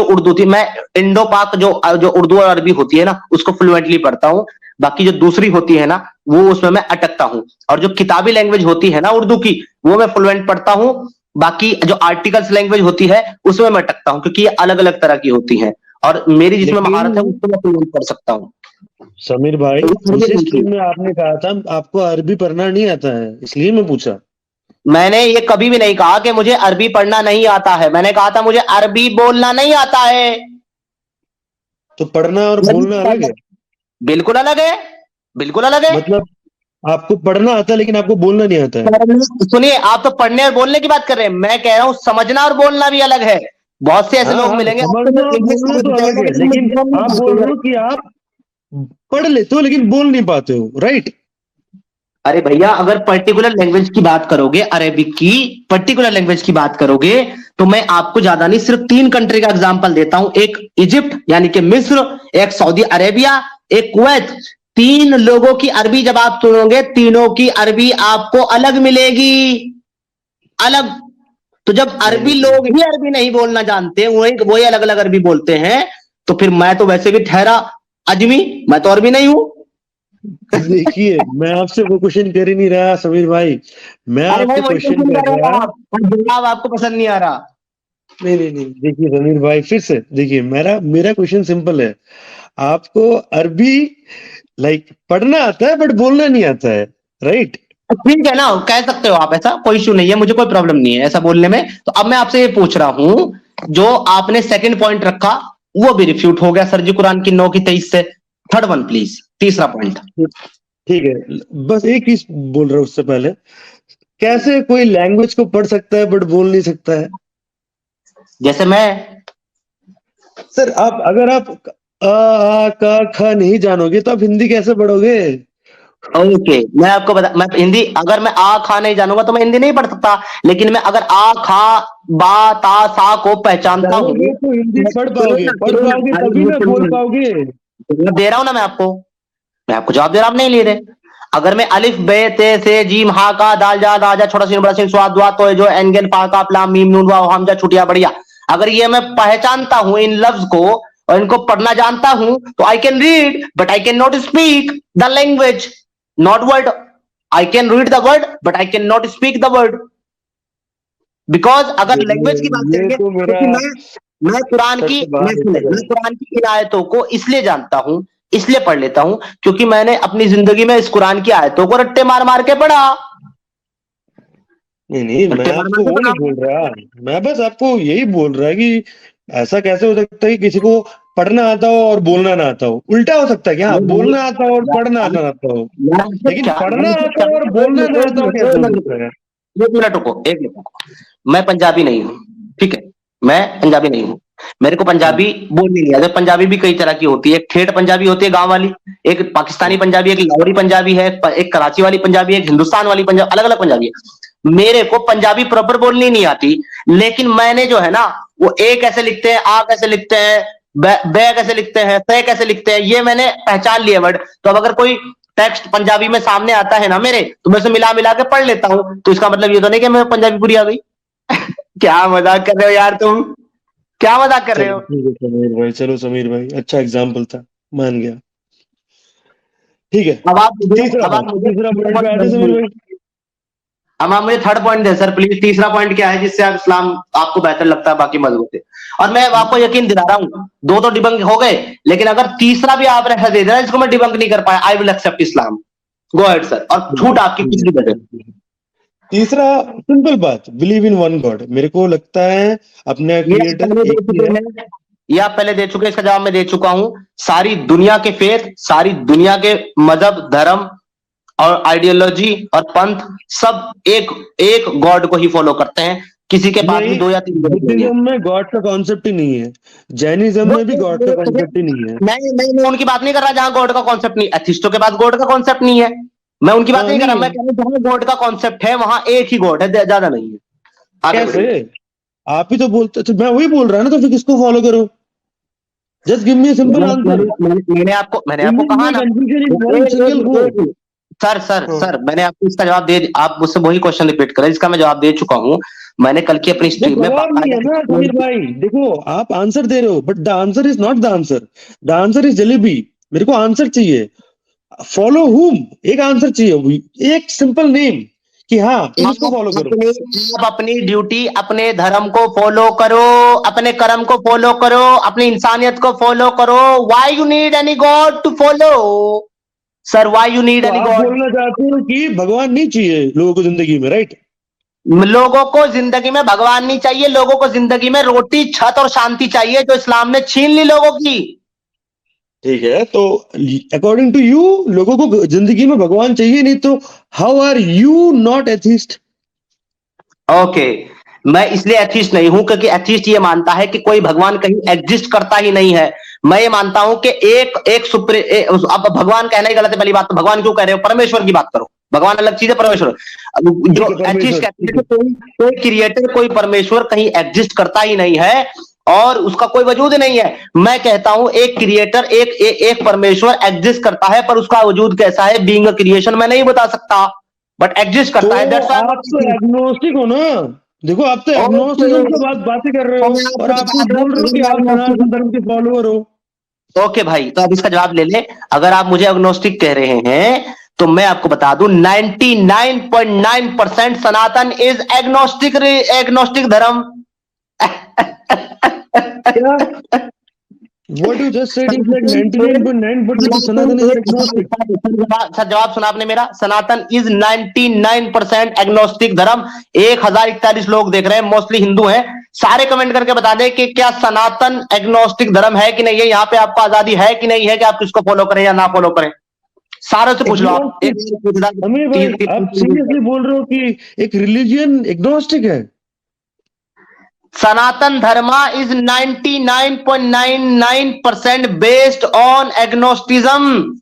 उर्दू थी, मैं इंडो पाक जो उर्दू और अरबी होती है ना उसको फ्लुएंटली पढ़ता हूँ। बाकी जो दूसरी होती है ना वो उसमें मैं अटकता हूँ। और जो किताबी लैंग्वेज होती है ना उर्दू की, वो मैं फ्लुएंट पढ़ता हूँ। बाकी जो आर्टिकल्स लैंग्वेज होती है उसमें मैं अटकता हूँ, क्योंकि ये अलग अलग तरह की होती हैं, और मेरी जिसमें महारत है लेकिन उसको मैं फ्लुएंट पढ़ सकता हूँ। समीर भाई, तो ये इसी नहीं थी। स्ट्रीम में आपने कहा था आपको अरबी पढ़ना नहीं आता है, इसलिए मैं पूछा। मैंने ये कभी भी नहीं कहा कि मुझे अरबी पढ़ना नहीं आता है, मैंने कहा था मुझे अरबी बोलना नहीं आता है। तो पढ़ना और बोलना अलग है। बिल्कुल अलग है, बिल्कुल अलग है। मतलब आपको पढ़ना आता है लेकिन आपको बोलना नहीं आता है। सुनिए, आप तो पढ़ने और बोलने की बात कर रहे हैं, मैं कह रहा हूं समझना और बोलना भी अलग है। बहुत से ऐसे हाँ लोग हाँ, मिलेंगे, आपको समझना जो और इंग्लिश बोलना समझ तो अलग जाएगा है, लेकिन लेकिन बोल नहीं आप बोल पाते रहे हैं। हो कि आप पढ़ लेते हो लेकिन बोल नहीं पाते हो, राइट? अरे भैया, अगर पर्टिकुलर लैंग्वेज की बात करोगे, अरेबिक की पर्टिकुलर लैंग्वेज की बात करोगे, तो मैं आपको ज्यादा नहीं सिर्फ 3 कंट्री का एग्जांपल देता हूं। एक इजिप्ट यानी कि मिस्र, एक सऊदी अरेबिया, एक कुवैत। 3 लोगों की अरबी जब आप सुनोगे, तीनों की अरबी आपको अलग मिलेगी, अलग। तो जब अरबी नहीं, लोग ही अरबी नहीं बोलना जानते, वही वही अलग अलग अरबी बोलते हैं, तो फिर मैं तो वैसे भी ठहरा अजमी, मैं तो अरबी नहीं हूं। देखिए, मैं आपसे वो क्वेश्चन कर ही नहीं रहा समीर भाई, मैं अरे भाई आपसे वही क्वेश्चन क्वेश्चन कर कर रहे रहा। हो आप, और जवाब आपको पसंद नहीं आ रहा। नहीं नहीं नहीं, देखिए समीर भाई, फिर से देखिए, मेरा मेरा क्वेश्चन सिंपल है। आपको अरबी लाइक पढ़ना आता है बट बोलना नहीं आता है, राइट? ठीक है ना, कह सकते हो आप, ऐसा कोई इशू नहीं है, मुझे कोई प्रॉब्लम नहीं है ऐसा बोलने में। तो अब मैं आपसे ये पूछ रहा हूं, जो आपने सेकंड पॉइंट रखा वो भी रिफ्यूट हो गया सर जी, कुरान की 9 की 23 से। थर्ड वन प्लीज, तीसरा पॉइंट। ठीक है, बस एक चीज बोल रहा हूँ उससे पहले, कैसे कोई लैंग्वेज को पढ़ सकता है बट बोल नहीं सकता है? जैसे मैं, सर आप अगर आप आ का ख नहीं जानोगे तो आप हिंदी कैसे पढ़ोगे? ओके, मैं आपको बता, मैं हिंदी, अगर मैं आ खा नहीं जानूंगा तो मैं हिंदी नहीं पढ़ सकता। लेकिन मैं अगर आ खा बा ता सा को पहचानता हूँ, जानोगे तो हिंदी सुनो ना, पढ़ सुनो ना, पाओगे अरे तभी वो ना सुनो बोल ना, पाओगे। जवाब दे रहा हूं ना मैं आपको जवाब दे रहा, आप नहीं ले रहे। अगर मैं अलिफ बे ते से जीम हा का दाल जा दाजा छोटा सिन बड़ा सिन स्वाद दुआ तो जो एंगन पा का प्लाम मीम नून वाव हमजा छुटिया बढ़िया, अगर ये मैं पहचानता हूं इन लफ्ज को और इनको पढ़ना जानता हूं, तो I can read but I can not speak the language, not word. I can read the word but I can not speak the word, because अगर देखिए, लैंग्वेज की बात ये करेंगे, तो मेरा क्योंकि मैं कुरान की, सर से बाहर निकल रहा मैं कुरान की इन आयतों को इसलिए जानता हूं, इसलिए पढ़ लेता हूं, क्योंकि मैंने अपनी जिंदगी में इस कुरान की आयतों को रट्टे मार मार के पढ़ा। नहीं नहीं, मैं टेबल आपको बना वो के नहीं बोल रहा, मैं बस आपको यही बोल रहा कि ऐसा कैसे हो सकता है कि किसी को पढ़ना आता हो और बोलना ना आता हो? उल्टा हो सकता है क्या? हाँ, बनाओ। बोलना आता हो और पढ़ना ना आता हो, यार मतलब लेकिन क्या, पढ़ना मतलब आता क्या, हो और बोलना ना आता हो कैसे हो सकता है? एक मिनट रुको, एक मिनट रुको। मैं पंजाबी नहीं हूँ, ठीक है, मैं पंजाबी नहीं हूँ, मेरे को पंजाबी हम्म, बोलनी नहीं आती। पंजाबी भी कई तरह की होती है, एक ठेठ पंजाबी होती है गांव वाली, एक पाकिस्तानी हम्म। पंजाबी, एक लाहौरी पंजाबी है, एक कराची वाली पंजाबी, एक हिंदुस्तान वाली पंजाबी, अलग अलग पंजाबी है। मेरे को पंजाबी प्रॉपर बोलनी नहीं आती, लेकिन मैंने जो है ना, वो ए कैसे लिखते हैं, आ कैसे लिखते हैं, बे कैसे लिखते हैं, ते कैसे लिखते हैं, ये मैंने पहचान लिया वर्ड। तो अब अगर कोई टेक्स्ट पंजाबी में सामने आता है ना मेरे, तो मैं उसे मिला मिला के पढ़ लेता हूं। तो इसका मतलब ये तो नहीं कि मैं पंजाबी पूरी आ गई। क्या मजाक कर रहे हो यार तुम, क्या मजाक कर रहे चलो हो। ठीक है समीर भाई, चलो समीर भाई, अच्छा एग्जाम्पल था, मान गया। ठीक है। अब आप मुझे तीसरा अब आप पॉइंट, मुझे तीसरा पॉइंट पे आते समीर भाई। अब आप मुझे third point they sir please. तीसरा पॉइंट क्या है जिससे आप इस्लाम आपको बेहतर लगता है बाकी मजहबों से। और मैं आपको यकीन दिला रहा हूं, दो तो डिबंक हो गए, लेकिन अगर तीसरा भी आप रेफर दे देना जिसको मैं डिबंक नहीं कर पाया, I will accept Islam. Go ahead sir, और ठीक छूट है आपकी ठीक कुछ है भी ठीक बचे। है ठीक है। तीसरा, सिंपल बात, बिलीव इन वन गॉड। मेरे को लगता है अपना ये आप क्रिएटर पहले दे एक ही चुके है। हैं, ये आप पहले दे चुके हैं, इसका जवाब मैं दे चुका हूं। सारी दुनिया के फेथ, सारी दुनिया के मजहब, धर्म और आइडियोलॉजी और पंथ सब एक एक गॉड को ही फॉलो करते हैं। किसी के पास भी नहीं, दो या तीन गॉड नहीं है। बुद्धिज्म में गॉड का कॉन्सेप्ट ही नहीं है, जैनिज्म में भी गॉड का कॉन्सेप्ट ही नहीं है। मैं उनकी बात नहीं कर रहा जहां गॉड का कॉन्सेप्ट नहीं, एथिस्टों के पास गॉड का कॉन्सेप्ट नहीं है। मैं उनकी बात हाँ नहीं कर रहा, नहीं, मैं कह रहा हूं जहां गॉड का कॉन्सेप्ट है वहां एक ही गॉड है, ज्यादा नहीं है। आगे कैसे? बढ़िए। आप ही तो बोलते, तो मैं वही बोल रहा ना, तो फिर किसको फॉलो करो? Just give me simple answer. मैंने आपको इन कहा में ना। कंफ्यूजन इज वन एक सिंगल एक गॉड। एक सर सर हाँ, सर मैंने आपको इसका जवाब दे, आप मुझसे वही क्वेश्चन रिपीट करें जिसका मैं जवाब दे चुका हूं। मैंने कल की अपनी वो स्ट्रीम में जवाब नहीं बाकायदा है ना समीर भाई। देखो, आप आंसर दे रहे हो but the answer is not the answer. The answer is jalebi. मेरे को आंसर चाहिए। फॉलो हुम, एक आंसर चाहिए, एक सिंपल नेम, कि हाँ तुम इसको फॉलो करो। आप अपनी ड्यूटी, अपने धर्म को फॉलो करो, अपने कर्म को फॉलो करो, अपनी इंसानियत को फॉलो करो। Why you need any God to follow sir, why you need to any आप गॉड। बोलना चाहते हो कि भगवान नहीं चाहिए लोगों को जिंदगी में, राइट? लोगों को जिंदगी में भगवान नहीं चाहिए, लोगों को जिंदगी में रोटी, छत और शांति चाहिए, जो इस्लाम ने छीन ली लोगों की। ठीक है, तो अकॉर्डिंग टू यू लोगों को जिंदगी में भगवान चाहिए नहीं, तो how are you not atheist? Okay, मैं इसलिए एथिस्ट नहीं हूं क्योंकि एथिस्ट ये मानता है कि कोई भगवान कहीं एग्जिस्ट करता ही नहीं है। मैं ये मानता हूं कि एक एक अब भगवान कहना ही गलत है, पहली बात तो भगवान क्यों कह रहे हो, परमेश्वर की बात करो। भगवान अलग चीज है, परमेश्वर ठीक जो है, एथिस्ट परमेश्वर, कहते ठीक हैं है। कि कोई कोई क्रिएटर, कोई परमेश्वर कहीं एग्जिस्ट करता ही नहीं है और उसका कोई वजूद नहीं है। मैं कहता हूं एक क्रिएटर, एक परमेश्वर एग्जिस्ट करता है, पर उसका वजूद कैसा है, बीइंग अ क्रिएशन मैं नहीं बता सकता, बट एग्जिस्ट तो करता है, दैट्स आप तो व्हाई। एग्नोस्टिक हो ना? देखो, आप तो ओके, एग्नोस्टिज्म से बातें कर रहे तो हो, मैं और आपको आप बता खुद दूं, बोल रहे हो अगर कि मैं आप सनातन धर्म के फॉलोअर हो। ओके भाई, तो अब इसका जवाब ले ले। अगर आप मुझे अग्नोस्टिक कह रहे हैं तो मैं आपको बता दूं 99.9% सनातन इज एग्नोस्टिक, एग्नोस्टिक धर्म। क्या? What you just said is like 99.9% Sanatan is agnostic. Sir जवाब सुना आपने मेरा, सनातन इज 99% एग्नोस्टिक धर्म। 1041 लोग देख रहे हैं, मोस्टली हिंदू हैं। सारे कमेंट करके बता दें कि क्या सनातन एग्नोस्टिक धर्म है कि नहीं है, यहाँ पे आपको आजादी है कि नहीं है कि आप किसको फॉलो करें या ना फॉलो करें। सारों से पूछ लो आप, एक एग्नोस्टिक? अमीर भाई, आप सीरियसली बोल रहे हो कि एक रिलीजियन एग्नोस्टिक है? सनातन धर्म इज 99.99% बेस्ड ऑन एग्नोस्टिज्म।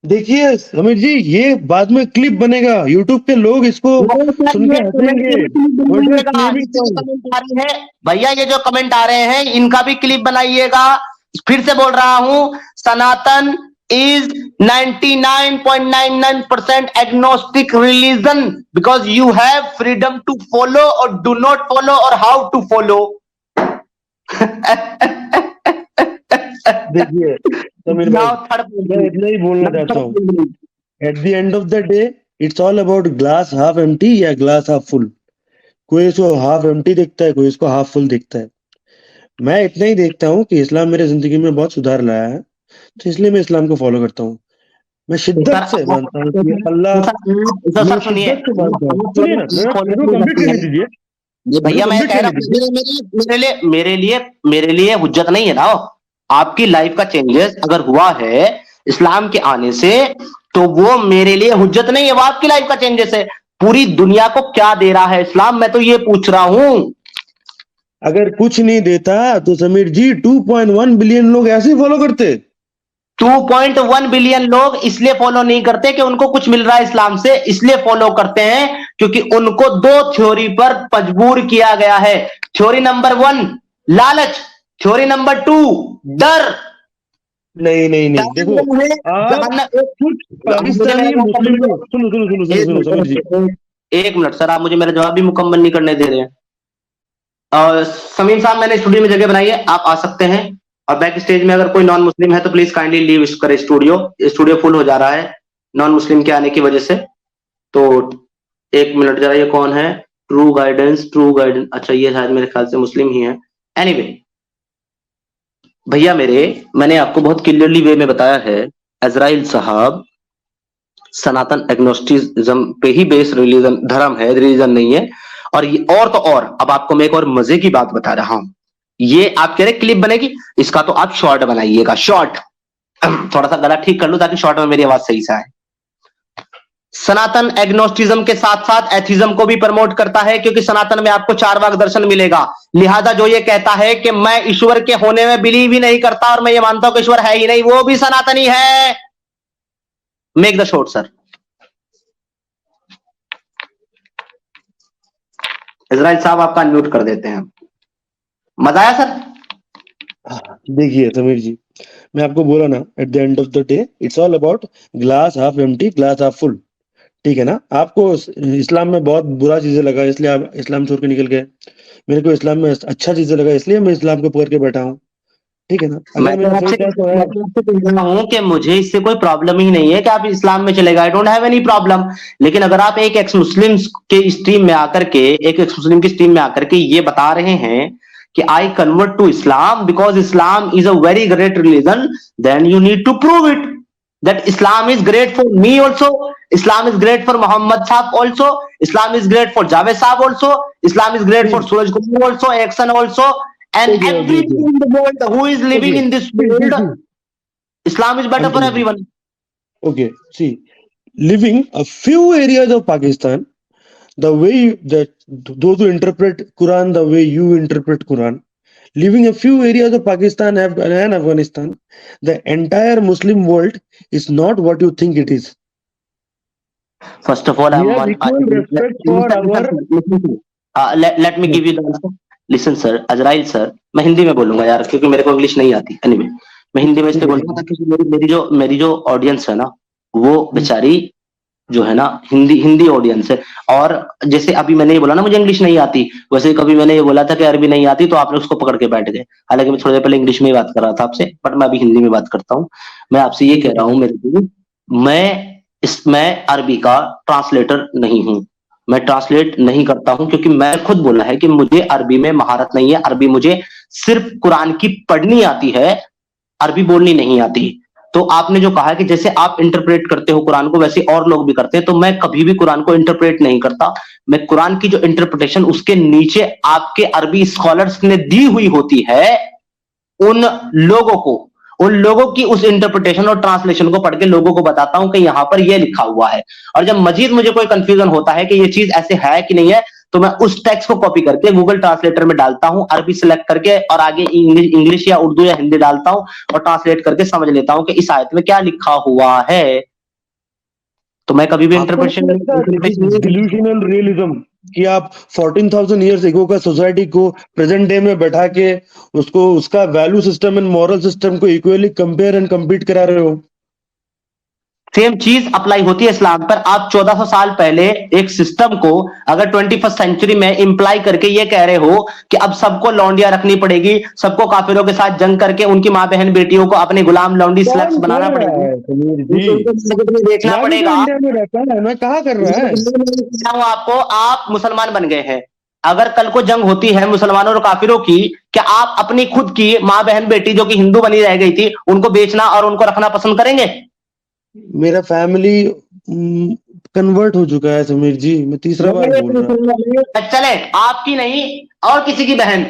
देखिए समीर जी, ये बाद में क्लिप बनेगा, यूट्यूब पे लोग इसको सुन के हंसेंगे। What you are claiming from? भैया ये जो कमेंट आ रहे हैं इनका भी क्लिप बनाइएगा। फिर से बोल रहा हूं, सनातन is 99.99% agnostic religion because you have freedom to follow or do not follow or how to follow. देखिए समीर भाई, मैं इतना ही बोलना चाहता हूँ, at the end of the day it's all about glass half empty या ग्लास हाफ फुल। कोई इसको हाफ एम्प्टी देखता है, कोई इसको हाफ फुल देखता है। मैं इतना ही देखता हूँ कि इस्लाम मेरे जिंदगी में बहुत सुधार लाया है, तो इसलिए मैं इस्लाम को फॉलो करता हूँ। मैं शिद्दत से मानता हूँ कि अल्लाह, मैं सुनिए, शिद्दत से मानता हूँ। सुनिए ना, मेरे को कंप्लीट करने दीजिए, ये भैया मैं कह रहा हूँ मेरे लिए हुज्जत नहीं है ना। आपकी लाइफ का चेंजेस अगर हुआ है इस्लाम के आने से, तो वो मेरे लिए हुज्जत नहीं है, वो आपकी लाइफ का चेंजेस है। पूरी दुनिया को क्या दे रहा है इस्लाम, मैं तो ये पूछ रहा हूं। अगर कुछ नहीं देता तो समीर जी 2.1 बिलियन लोग ऐसे ही फॉलो करते। 2.1 बिलियन लोग इसलिए फॉलो नहीं करते कि उनको कुछ मिल रहा है इस्लाम से, इसलिए फॉलो करते हैं क्योंकि उनको दो थ्योरी पर मजबूर किया गया है। थ्योरी नंबर 1 लालच, थ्योरी नंबर 2 डर। नहीं नहीं नहीं, देखो आप कुछ पाकिस्तानी मुस्लिम लोग, सुनो सुनो सुनो सुनो सुनो समीर जी, एक मिनट सर, आप मुझे मेरा जवाब भी मुकम्मल नहीं करने दे रहे हैं। समीम साहब, मैंने स्टूडियो में जगह बनाई है, आप आ सकते हैं। और बैक स्टेज में अगर कोई नॉन मुस्लिम है तो प्लीज काइंडली लीव करे स्टूडियो फुल हो जा रहा है नॉन मुस्लिम के आने की वजह से। तो एक मिनट जरा, ये कौन है? ट्रू गाइडेंस, अच्छा ये शायद मेरे ख्याल से मुस्लिम ही है। एनीवे भैया मेरे, मैंने आपको बहुत क्लियरली वे में बताया है, इजराइल साहब सनातन एग्नोस्टिज्म पे ही बेस्ड रिलीजन धर्म है, रिलीजन नहीं है। और ये और तो और, अब आपको मैं एक और मजे की बात बता रहा हूं। ये आप कह रहे क्लिप बनेगी, इसका तो आप शॉर्ट बनाइएगा, शॉर्ट। थोड़ा सा गला ठीक कर लूं ताकि शॉर्ट में मेरी आवाज सही से आए। सनातन एग्नोस्टिज्म के साथ साथ एथिज्म को भी प्रमोट करता है, क्योंकि सनातन में आपको 4 वाक दर्शन मिलेगा। लिहाजा जो ये कहता है कि मैं ईश्वर के होने में बिलीव ही नहीं करता और मैं ये मानता हूं कि ईश्वर है ही नहीं, वो भी सनातनी है। Make the short sir. Israel साहब आपका अनम्यूट कर देते हैं। मजा आया सर? देखिए समीर जी, मैं आपको बोला ना, eight the end of the day it's all about glass half empty, glass half full. ठीक है ना? आपको इस्लाम में बहुत बुरा चीजें लगा इसलिए आप इस्लाम छोड़ के निकल गए, मेरे को इस्लाम में अच्छा चीजें लगा इसलिए मैं इस्लाम को पकड़ के बैठा हूँ। ठीक है ना? मैं अगर तो मेरा आपसे फेथ है तो है। कह रहा हूं कि मुझे इससे कोई प्रॉब्लम ही नहीं है कि आप इस्लाम में चले गए, I don't have any problem. लेकिन अगर आप एक एक्स मुस्लिम के स्ट्रीम में आकर के, एक एक्स मुस्लिम की स्ट्रीम में आकर के ये बता रहे हैं कि I convert to Islam because Islam is a very great religion, then you need to prove it that Islam is great for me also, Islam is great for Muhammad Saab also, Islam is great for Javed Saab also, Islam is great for Suraj Kumar also, Action also, and everyone in the world who is living in this world, Islam is better for everyone. Okay, see, living a few areas of Pakistan, the way that those who interpret Quran the way you interpret Quran, living a few areas of Pakistan and Afghanistan, the entire Muslim world is not what you think it is. First of all, we have equal respect for our. Let me give you the answer. Listen sir, Azrael sir, मैं हिंदी में बोलूंगा यार क्योंकि मेरे को English नहीं आती। Anyway मैं हिंदी में इसलिए बोलूंगा ताकि मेरी जो ऑडियंस है ना, वो बेचारी जो है ना हिंदी ऑडियंस है। और जैसे अभी मैंने ये बोला ना मुझे इंग्लिश नहीं आती, वैसे कभी मैंने ये बोला था कि अरबी नहीं आती तो आपने उसको पकड़ के बैठ गए। हालांकि मैं थोड़ी देर पहले इंग्लिश में ही बात कर रहा था आपसे, बट मैं अभी हिंदी में बात करता हूँ। मैं आपसे ये कह रहा हूँ मेरे भाई, मैं अरबी का ट्रांसलेटर नहीं हूँ, मैं ट्रांसलेट नहीं करता हूं क्योंकि मैं खुद बोला है कि मुझे अरबी में महारत नहीं है। अरबी मुझे सिर्फ कुरान की पढ़नी आती है, अरबी बोलनी नहीं आती। तो आपने जो कहा कि जैसे आप इंटरप्रेट करते हो कुरान को वैसे और लोग भी करते हैं, तो मैं कभी भी कुरान को इंटरप्रेट नहीं करता। मैं कुरान की जो इंटरप्रिटेशन उसके नीचे आपके अरबी स्कॉलर्स ने दी हुई होती है, उन लोगों की उस इंटरप्रिटेशन और ट्रांसलेशन को पढ़ के लोगों को बताता हूं कि यहां पर ये लिखा हुआ है। और जब मजीद मुझे कोई कंफ्यूजन होता है कि ये चीज ऐसे है कि नहीं है, तो मैं उस टेक्स्ट को कॉपी करके गूगल ट्रांसलेटर में डालता हूं, अरबी सिलेक्ट करके और आगे इंग्लिश या उर्दू या हिंदी डालता हूं और ट्रांसलेट करके समझ लेता हूं कि इस आयत में क्या लिखा हुआ है। तो मैं कभी भी इंटरप्रिटेशन डिल्यूशनल रियलिज्म कि आप 14,000 ईयर्स एगो का सोसाइटी को प्रेजेंट डे में बैठा के उसको उसका value system and moral system को इक्वली कंपेयर एंड कम्पीट करा रहे हो। सेम चीज अप्लाई होती है इस्लाम पर। आप 1400 साल पहले एक सिस्टम को अगर 21st सेंचुरी में इंप्लाई करके ये कह रहे हो कि अब सबको लौंडियां रखनी पड़ेगी, सबको काफिरों के साथ जंग करके उनकी मां बहन बेटियों को अपने गुलाम लौंडी स्लैब्स बनाना पड़ेगा, देखना पड़ेगा। मैं कहा कर रहा है आपको, आप मुसलमान बन गए हैं, अगर कल को जंग होती है मुसलमानों और काफिरों की, क्या आप अपनी खुद की मां बहन बेटी जो कि हिंदू बनी रह गई थी उनको बेचना और उनको रखना पसंद करेंगे? मेरा फैमिली कन्वर्ट हो चुका है समीर जी, मैं तीसरा बार बोल रहा हूँ। चले आपकी नहीं और किसी की बहन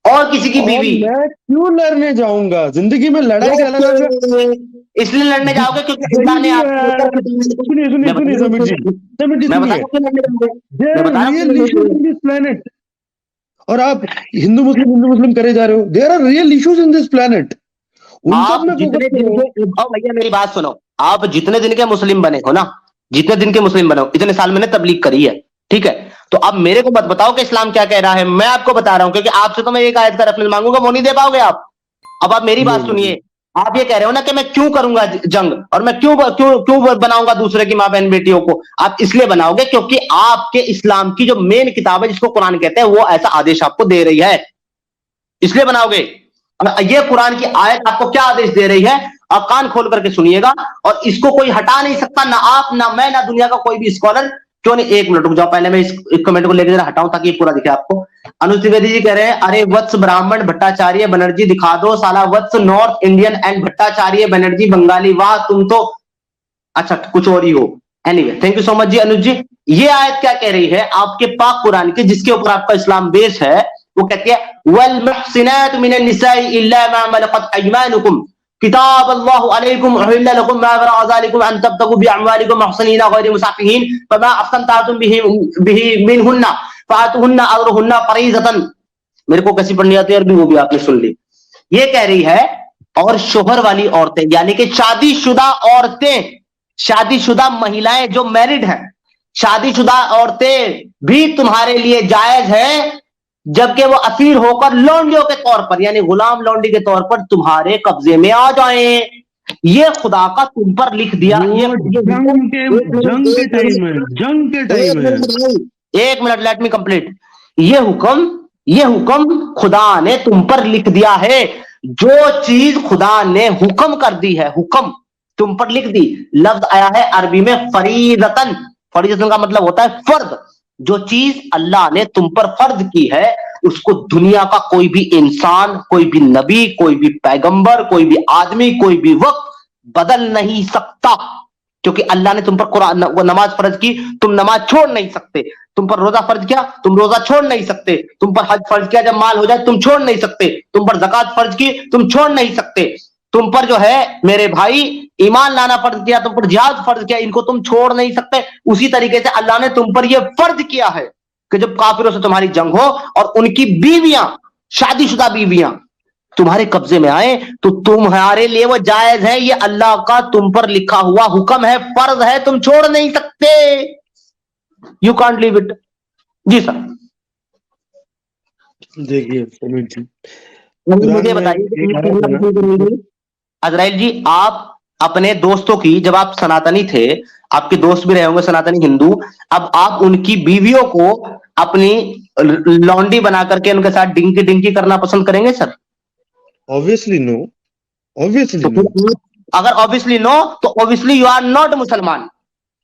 और किसी की और बीवी, मैं क्यों लड़ने जाऊंगा? जिंदगी में लड़ाई का अलग इसलिए लड़ने जाओगे क्योंकि अल्लाह ने आपको, सुनिए सुनिए मैं बता सुनिए रहा समीर जी, हूँ समीर जी मैं बता सुनिए, रहा हूँ क्यों लड़ने जाओगे, देयर मैं आर बता रहा हूँ रियल क्यों इश्यूज लड़ने इन दिस प्लेनेट, और आप हिंदू मुस्लिम करे जा रहे हो। There are real issues in this planet, उन सब आप में फोकस जितने दिन करो। के, और भैया मेरी बात सुनो, आप जितने दिन के मुस्लिम बने हो ना, जितने दिन के मुस्लिम बने हो, इतने साल मैंने तबलीग करी है, ठीक है? तो अब मेरे को मत बताओ कि इस्लाम क्या कह रहा है, मैं आपको बता रहा हूं, क्योंकि आपसे तो मैं एक आयत का रेफरेंस मांगूंगा, वो नहीं दे पाओगे आप। अब आप मेरी बात नहीं नहीं सुनिए, आप ये कह रहे हो ना कि मैं क्यों करूंगा जंग, और मैं क्यों क्यों क्यों बनाऊंगा दूसरे की मां बहन बेटियों को, आप इसलिए बनाओगे क्योंकि आपके इस्लाम की जो मेन किताब है जिसको कुरान कहते हैं, वो ऐसा आदेश आपको दे रही है, इसलिए बनाओगे। अब ये कुरान की आयत आपको क्या आदेश दे रही है, आप कान खोल करके सुनिएगा, और इसको कोई हटा नहीं सकता, ना आप ना मैं ना दुनिया का कोई भी स्कॉलर। क्यों नहीं, एक मिनट रुक जाओ, पहले मैं इस कमेंट को लेकर जरा हटाऊं ताकि ये पूरा दिखे आपको। अनुज त्रिवेदी जी कह रहे हैं, अरे वत्स ब्राह्मण भट्टाचार्य बनर्जी दिखा दो साला, Vats North Indian and Bhattacharya Banerjee Bengali, वाह तुम तो अच्छा कुछ और ही हो। Anyway thank you so much ji Anuj ji. ये आयत क्या कह रही है आपके पाक कुरान की, जिसके ऊपर आपका इस्लाम बेस है, वो कहती है वल मुहसिनात मिनन निसाई इल्ला मा मलकत अयमानुकुम किताब अल्लाह अलैकुम उहिल्ला लकुम मा वरा ज़ालिकुम अन तब्तगु बिअमवालिकुम मुहसिनीना गैर मुसाफिहीन फमा अस्तमतातुम बिही बिही मिनहुन्ना फातुहुन्ना अजरुहुन्ना फरीज़तन। मेरे को कैसी पढ़नी आती है अरबी, वो भी आपने सुन ली। ये कह रही है, और शोहर वाली औरतें यानी कि शादीशुदा औरतें, शादीशुदा महिलाएं जो मैरिड हैं, शादीशुदा औरतें भी तुम्हारे लिए जायज है, जबकि वो असीर होकर लौंडियों के तौर पर यानी गुलाम लौंडी के तौर पर तुम्हारे कब्जे में आ जाएं। ये खुदा का तुम पर लिख दिया, ये जंग के टाइम है, जंग के टाइम है। एक मिनट लेट मी कंप्लीट। ये हुक्म खुदा ने तुम पर लिख दिया है, जो चीज खुदा ने हुक्म कर दी है, हुक्म तुम पर लिख दी। लफ्ज आया है अरबी में फरीदतन, फरीदतन का मतलब होता है फर्द। जो चीज अल्लाह ने तुम पर फर्ज की है, उसको दुनिया का कोई भी इंसान, कोई भी नबी, कोई भी पैगंबर, कोई भी आदमी, कोई भी वक्त बदल नहीं सकता, क्योंकि अल्लाह ने तुम पर कुरान नमाज फर्ज की, तुम नमाज छोड़ नहीं सकते। तुम पर रोजा फर्ज किया, तुम रोजा छोड़ नहीं सकते। तुम पर हज फर्ज किया, जब माल हो जाए तुम छोड़ नहीं सकते। तुम पर ज़कात फर्ज की, तुम छोड़ नहीं सकते। तुम पर जो है मेरे भाई ईमान लाना फर्ज किया, तुम पर जिहाद फर्ज किया, इनको तुम छोड़ नहीं सकते। उसी तरीके से अल्लाह ने तुम पर यह फर्ज किया है कि जब काफिरों से तुम्हारी जंग हो और उनकी बीवियां, शादीशुदा बीवियां तुम्हारे कब्जे में आए, तो तुम्हारे लिए वो जायज है। ये अल्लाह का तुम पर लिखा हुआ हुक्म है, फर्ज है, तुम छोड़ नहीं सकते। You can't leave it. जी सर। देखिए समीर जी, मुझे बताइए अजराइल जी, आप अपने दोस्तों की, जब आप सनातनी थे, आपके दोस्त भी रहे होंगे सनातनी हिंदू, अब आप उनकी बीवियों को अपनी लौंडी बना करके उनके साथ डिंकी डिंकी करना पसंद करेंगे sir? Obviously no, obviously no. अगर ऑब्वियसली नो, तो ऑब्वियसली यू आर नॉट मुसलमान,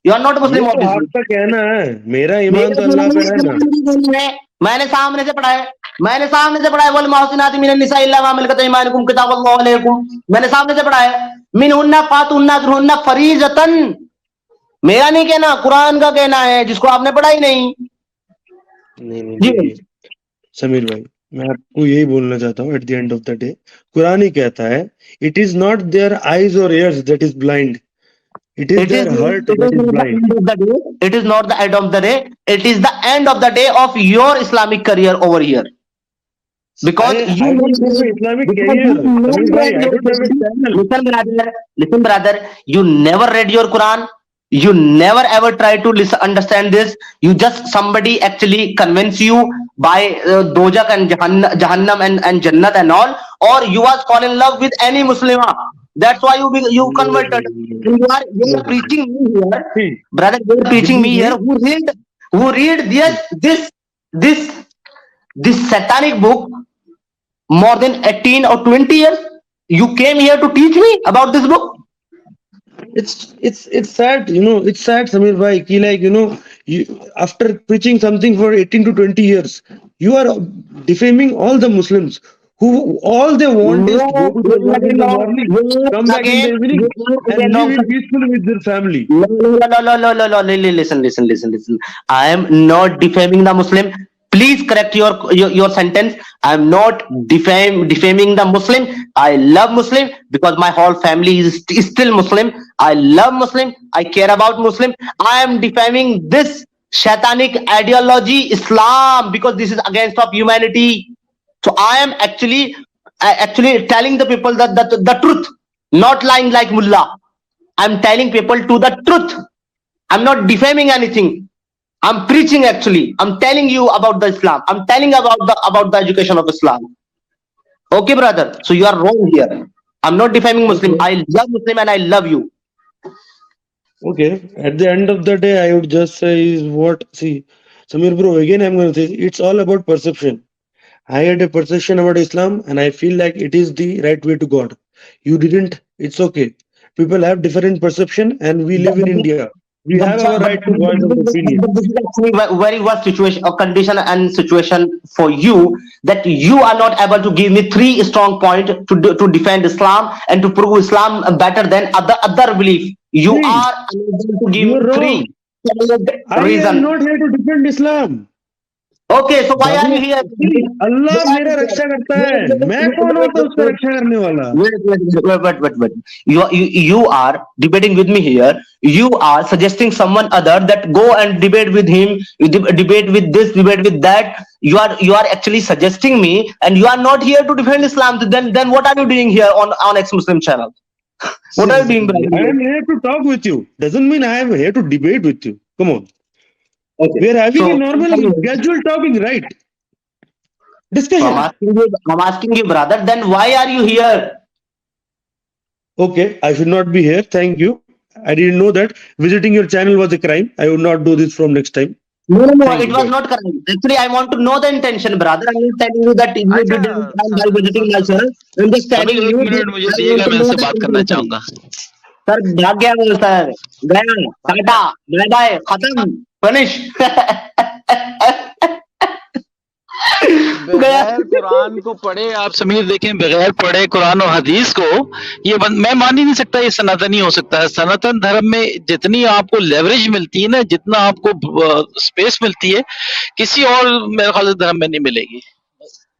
यू आर नॉट मुस्लिम। आपका कहना है, मेरा ईमान तो अल्लाह पे है ना। मैंने सामने से पढ़ा है, मैंने सामने से पढ़ा है, वल मुहसिनाति मिनन निसाइ इल्ला मा मलकत अयमानुकुम किताबल्लाहु अलैकुम। मैंने सामने से पढ़ा है, मिनहुन्ना फातुहुन्ना अजरुहुन्ना फरीजतन। मेरा नहीं कहना, कुरान का कहना है, जिसको आपने पढ़ा ही नहीं। नहीं समीर भाई, मैं आपको यही बोलना चाहता हूँ, at the end of the day Quran ही कहता है, it is not their eyes और ears that is blind, it is their heart that is blind. It is not the end of the day, it is the end of the day of your Islamic career over here, because I don't have an Islamic career. Listen brother, you never read your Quran, you never ever try to understand this. You just, somebody actually convince you by dojak and jahannam and jannat and all, or you was fall in love with any Muslima. That's why you converted. You are preaching me here, brother. You are preaching me here. Who read this satanic book more than 18 or 20 years? You came here to teach me about this book. It's sad, you know. It's sad, Samir bhai, ki like, you know, you, after preaching something for 18 to 20 years, you are defaming all the Muslims who all they want is to go to their work in the morning, come back in the evening, and live in peacefully with their family. No, listen. I am not defaming the Muslim. Please correct your sentence. I am not defaming the Muslim. I love Muslim because my whole family is still Muslim. I love Muslim. I care about Muslim. I am defaming this Shaitanic ideology, Islam, because this is against of humanity. So I am actually telling the people that the truth, not lying like mullah. I'm telling people to the truth. I'm not defaming anything. I'm preaching actually. I'm telling you about the Islam. I'm telling about the education of Islam. Okay, brother. So you are wrong here. I'm not defaming Muslim. Okay. I love Muslim and I love you. Okay. At the end of the day, I would just say is what, see, Samir bro, again I'm going to say it's all about perception. I had a perception about Islam and I feel like it is the right way to God. You didn't, it's okay. People have different perception and we live in India. We have our right to voice our opinion. This is actually very worst situation or condition and situation for you, that you are not able to give me 3 strong points to defend Islam and to prove Islam better than other belief. You See, are unable to give you are me 3 wrong. I am reasons. not here to defend Islam. Okay, so why are you here? अल्लाह मेरा रक्षा करता है, मैं कौन होता हूँ उसका रक्षा करने वाला? Wait. You are debating with me here. You are suggesting someone other that go and debate with him, debate with this, debate with that. You are actually suggesting me, and you are not here to defend Islam. Then what are you doing here on ex-Muslim channel? What are you doing, brother? I am here to talk with you. Doesn't mean I am here to debate with you. Come on. Okay. We are having So- a normal, casual talking, right? So Discussion. I'm asking you, brother. Then why are you here? Okay, I should not be here. Thank you. I didn't know that visiting your channel was a crime. I would not do this from next time. No, Thank it you. was not correct. Actually, I want to know the intention, brother. I'm not telling you that you अच्छा, didn't by visiting my channel. I'm just अभी telling एक you. Minute मुझे दिएगा, मैं इनसे बात करना चाहूंगा। Sir भाग गया वो सर, गया, टाटा, बाय बाय, खत्म, फिनिश। बगैर कुरान को पढ़े आप समीर देखें, बगैर पढ़े कुरान और हदीस को मैं मान ही नहीं सकता ये सनातनी हो सकता है। सनातन धर्म में जितनी आपको लेवरेज मिलती है ना, जितना आपको स्पेस मिलती है, किसी और मेरे ख्याल से धर्म में नहीं मिलेगी।